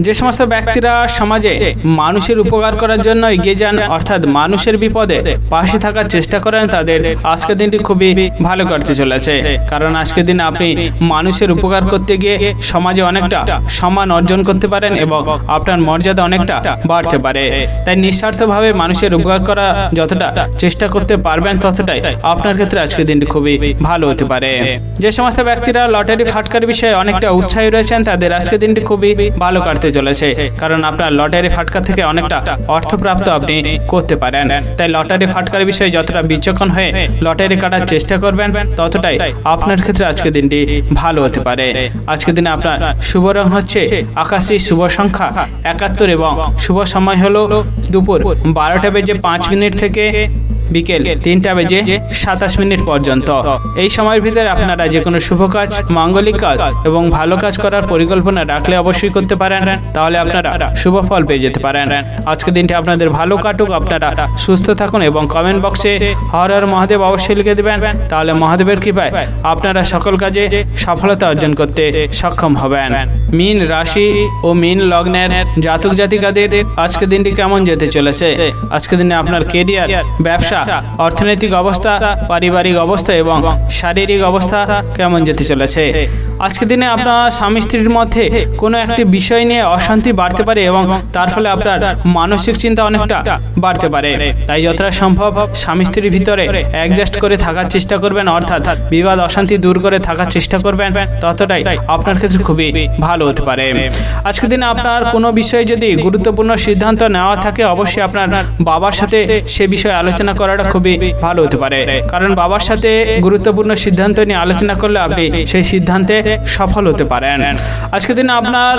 যে সমস্ত ব্যক্তিরা সমাজে মানুষের উপকার করার জন্য এগিয়ে যান, অর্থাৎ মানুষের বিপদে পাশে থাকার চেষ্টা করেন, তাদের আজকের দিনটি খুবই ভালো কাটতে চলেছে। কারণ আজকের দিনে আপনি মানুষের উপকার করতে গিয়ে সমাজে অনেকটা সম্মান অর্জন করতে পারেন এবং আপনার মর্যাদা অনেকটা বাড়তে পারে। তাই নিঃস্বার্থভাবে মানুষের উপকার করা যতটা চেষ্টা করতে পারবেন, ততটাই আপনার ক্ষেত্রে আজকের দিনটি খুবই ভালো হতে পারে। যে সমস্ত ব্যক্তিরা লটারি ফাটকার বিষয়ে অনেকটা উৎসাহী রয়েছেন, তাদের আজকের দিনটি খুবই ভালো কাটতে চলেছে। কারণ আপনার লটারি ফাটকা থেকে অনেকটা অর্থপ্রাপ্ত আপনি করতে পারেন। তাই লটারি ফাটকার বিষয়ে যতটা বিচক্ষণ হয়ে লটারি কাটার চেষ্টা করবেন, ততটাই আপনার ক্ষেত্রে আজকের দিনটি ভালো হতে পারে। আজকের দিনে আপনার শুভ রং হচ্ছে আকাশী, শুভ সংখ্যা 71 এবং শুভ সময় হলো দুপুর 12:05 থেকে বিকেল 3:27 পর্যন্ত। এই সময়ের ভিতরে আপনারা যে কোনো শুভ কাজ, মাঙ্গলিক কাজ এবং ভালো কাজ করার পরিকল্পনা রাখলে অবশ্যই করতে পারেন, তাহলে আপনারা শুভ ফল পেয়ে যেতে পারেন। আজকের দিনটি আপনাদের ভালো কাটুক, আপনারা সুস্থ থাকুন এবং কমেন্ট বক্সে হর হর মহাদেব অবশ্যই লিখে দেবেন, তাহলে মহাদেবের কৃপায় আপনারা সকল কাজে সফলতা অর্জন করতে সক্ষম হবেন। মীন রাশি ও মীন লগ্নের জাতক জাতিকাদের আজকের দিনটি কেমন যেতে চলেছে? আজকের দিনে আপনার কেরিয়ার, ব্যবসা, অর্থনৈতিক অবস্থা, পারিবারিক অবস্থা এবং শারীরিক অবস্থা কেমন যেতে চলেছে? আজকের দিনে আপনার স্বামী স্ত্রীর মধ্যে কোনো একটি বিষয় নিয়ে অশান্তি বাড়তে পারে এবং তার ফলে আপনার মানসিক চিন্তা অনেকটা বাড়তে পারে। তাই যতটা সম্ভব স্বামী স্ত্রীর ভিতরে অ্যাডজাস্ট করে থাকার চেষ্টা করবেন, অর্থাৎ বিবাদ অশান্তি দূর করে থাকার চেষ্টা করবেন, ততটাই আপনার ক্ষেত্রে খুবই ভালো হতে পারে। আজকের দিনে আপনার কোনো বিষয়ে যদি গুরুত্বপূর্ণ সিদ্ধান্ত নেওয়া থাকে, অবশ্যই আপনার বাবার সাথে সে বিষয়ে আলোচনা করাটা খুবই ভালো হতে পারে। কারণ বাবার সাথে গুরুত্বপূর্ণ সিদ্ধান্ত নিয়ে আলোচনা করলে আপনি সেই সিদ্ধান্তে সফল হতে পারেন। আজকের দিনে আপনার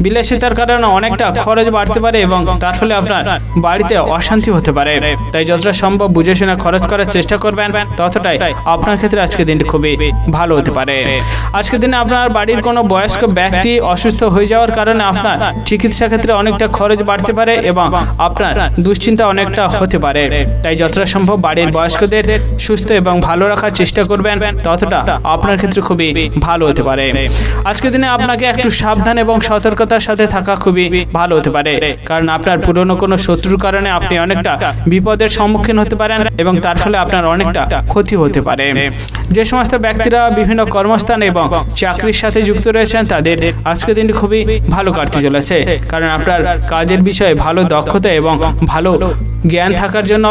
বিলাসিতার কারণে অনেকটা খরচ বাড়তে পারে এবং তার ফলে আপনার বাড়িতে অশান্তি হতে পারে। তাই যতটা সম্ভব বুঝে শুনে খরচ করার চেষ্টা করবেন, ততটাই আপনার ক্ষেত্রে আজকের দিনটি খুবই ভালো হতে পারে। আজকের দিনে আপনার বাড়ির কোনো বয়স্ক ব্যক্তি অসুস্থ হয়ে যাওয়ার কারণে আপনার চিকিৎসা ক্ষেত্রে অনেকটা খরচ বাড়তে পারে এবং আপনার দুশ্চিন্তা অনেকটা হতে পারে। তাই যতটা সম্ভব বাড়ির বয়স্কদের সুস্থ এবং ভালো রাখার চেষ্টা করবেন, ততটা আপনার ক্ষেত্রে খুবই ভালো হতে পারে। আজকের দিনে আপনাকে একটু সাবধান এবং সতর্কতার সাথে থাকা খুবই ভালো হতে পারে। কারণ আপনার পুরনো কোনো শত্রুর কারণে আপনি অনেকটা বিপদের সম্মুখীন হতে পারেন এবং তার ফলে আপনার অনেকটা ক্ষতি হতে পারে। যে সমস্ত ব্যক্তিরা বিভিন্ন কর্মস্থান এবং চাকরির সাথে যুক্ত রয়েছেন, তাদের আজকের দিনটি খুবই ভালো কাটতে চলেছে। কারণ আপনার কাজের বিষয়ে ভালো দক্ষতা এবং ভালো জ্ঞান থাকার জন্য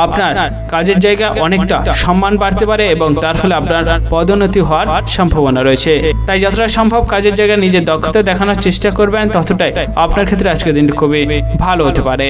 আপনার কাজের জায়গা অনেকটা সম্মান বাড়তে পারে এবং তার ফলে আপনার পদোন্নতি হওয়ার সম্ভাবনা রয়েছে। তাই যতটা সম্ভব কাজের জায়গায় নিজের দক্ষতা দেখানোর চেষ্টা করবেন, ততটাই আপনার ক্ষেত্রে আজকের দিনটি খুবই ভালো হতে পারে।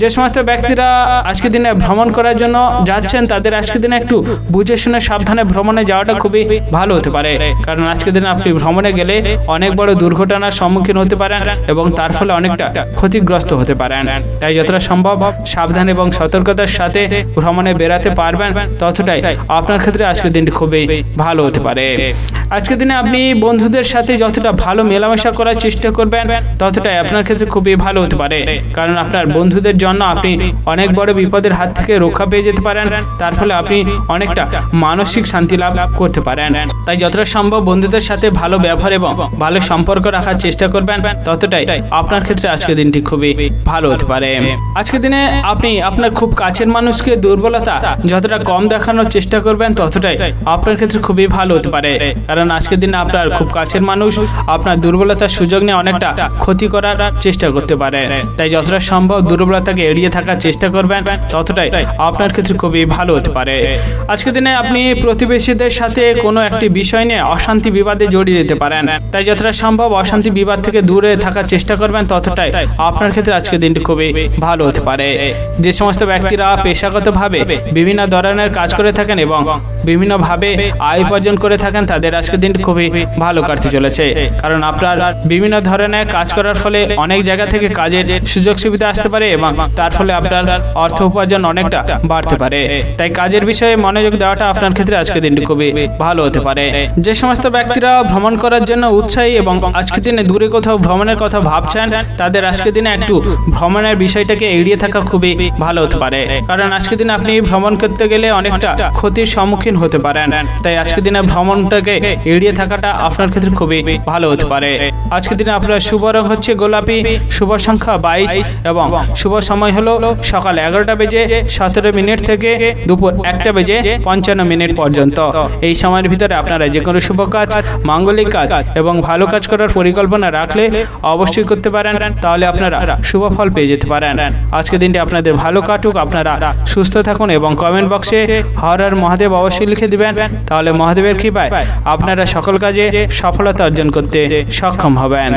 যে সমস্ত ব্যক্তিরা আজকের দিনে ভ্রমণ করার জন্য যাচ্ছেন, তাদের আজকের দিনে একটু বুঝে শুনে সাবধানে ভ্রমণে যাওয়াটা খুবই ভালো হতে পারে। কারণ আজকের দিনে আপনি ভ্রমণে গেলে অনেক বড় দুর্ঘটনার সম্মুখীন হতে পারেন এবং তার ফলে অনেকটা ক্ষতিগ্রস্ত হতে পারেন। তাই যতটা সম্ভব সাবধান এবং সতর্কতার সাথে ভ্রমণে বেরাতে পারবেন, ততটাই আপনার ক্ষেত্রে আজকের দিনটি খুবই ভালো হতে পারে। আজকের দিনে আপনি বন্ধুদের সাথে যতটা ভালো মেলামেশা করার চেষ্টা করবেন, ততটাই আপনার ক্ষেত্রে খুবই ভালো হতে পারে। কারণ আপনার বন্ধুদের জন্য আপনি অনেক বড় বিপদের হাত থেকে রক্ষা পেয়ে যেতে পারেন, তার ফলে আপনি অনেকটা মানসিক শান্তি লাভ করতে পারেন। তাই যতটা সম্ভব বন্ধুদের সাথে ভালো ব্যবহার এবং ভালো সম্পর্ক রাখার চেষ্টা করবেন, ততটাই আপনার ক্ষেত্রে আজকের দিনটি খুবই ভালো হতে পারে। আজকের দিনে আপনি আপনার খুব কাছের মানুষকে দুর্বলতা যতটা কম দেখানোর চেষ্টা করবেন, ততটাই আপনার ক্ষেত্রে খুবই ভালো হতে পারে। কারণ আজকের দিনে আপনার খুব কাছের মানুষ আপনার দুর্বলতার সুযোগ নিয়ে অনেকটা ক্ষতি করার চেষ্টা করতে পারে। তাই যতটা সম্ভব দুর্বলতাকে এড়িয়ে থাকার চেষ্টা করবেন, ততটাই আপনার ক্ষেত্রে খুবই ভালো হতে পারে। আজকের দিনে আপনি প্রতিবেশীদের সাথে কোনো একটি বিষয় নিয়ে অশান্তি বিবাদে জড়িয়ে যেতে পারেন। তাই যতটা সম্ভব অশান্তি বিবাদ থেকে দূরে থাকার চেষ্টা করবেন, ততটাই আপনার ক্ষেত্রে আজকের দিনটি খুবই ভালো হতে পারে। যে সমস্ত ব্যক্তিরা পেশাগতভাবে বিভিন্ন ধরনের কাজ করে থাকেন এবং বিভিন্নভাবে আয় উপার্জন করে থাকেন, তাদের আজকের দিনটি খুবই ভালো কাটতে চলেছে। কারণ আপনার বিভিন্ন ধরনের কাজ করার ফলে অনেক জায়গা থেকে কাজের সুযোগ সুবিধা আসতে পারে এবং তার ফলে আপনার অর্থ উপার্জন অনেকটা বাড়তে পারে। তাই কাজের বিষয়ে মনোযোগ দেওয়াটা আপনার ক্ষেত্রে আজকের দিনটি খুবই ভালো হতে পারে। যে সমস্ত ব্যক্তিরা ভ্রমণ করার জন্য উৎসাহী এবং আজকের দিনে দূরে কোথাও ভ্রমণের কথা ভাবছেন, তাদের আজকের দিনে একটু ভ্রমণের বিষয়টাকে এড়িয়ে থাকা খুবই ভালো হতে পারে। কারণ আজকের দিনে আপনি ভ্রমণ করতে গেলে অনেকটা ক্ষতির সম্মুখীন হতে পারেন। তাই আজকের দিনে ভ্রমণটাকে এড়িয়ে থাকাটা আপনার ক্ষেত্রে খুবই ভালো হতে পারে। আজকের দিনে আপনার শুভ রং হচ্ছে গোলাপি, শুভ সংখ্যা 22 এবং শুভ সময় হলো সকাল 11টা বেজে 17 মিনিট থেকে দুপুর 1টা বেজে 55 মিনিট পর্যন্ত। এই সময়ের ভিতরে আপনারা যে কোনো শুভ কাজ, মাঙ্গলিক কাজ এবং ভালো কাজ করার পরিকল্পনা রাখলে অবশ্যই করতে পারেন, তাহলে আপনারা শুভ ফল পেয়ে যেতে পারেন। আজকের দিনটি আপনাদের ভালো কাটুক, আপনারা সুস্থ থাকুন এবং কমেন্ট বক্সে হর হর মহাদেব অবশ্যই লিখে দিবেন, তাহলে মহাদেবের কৃপায় আপনারা সকল কাজে সফলতা অর্জন করতে সক্ষম হবেন।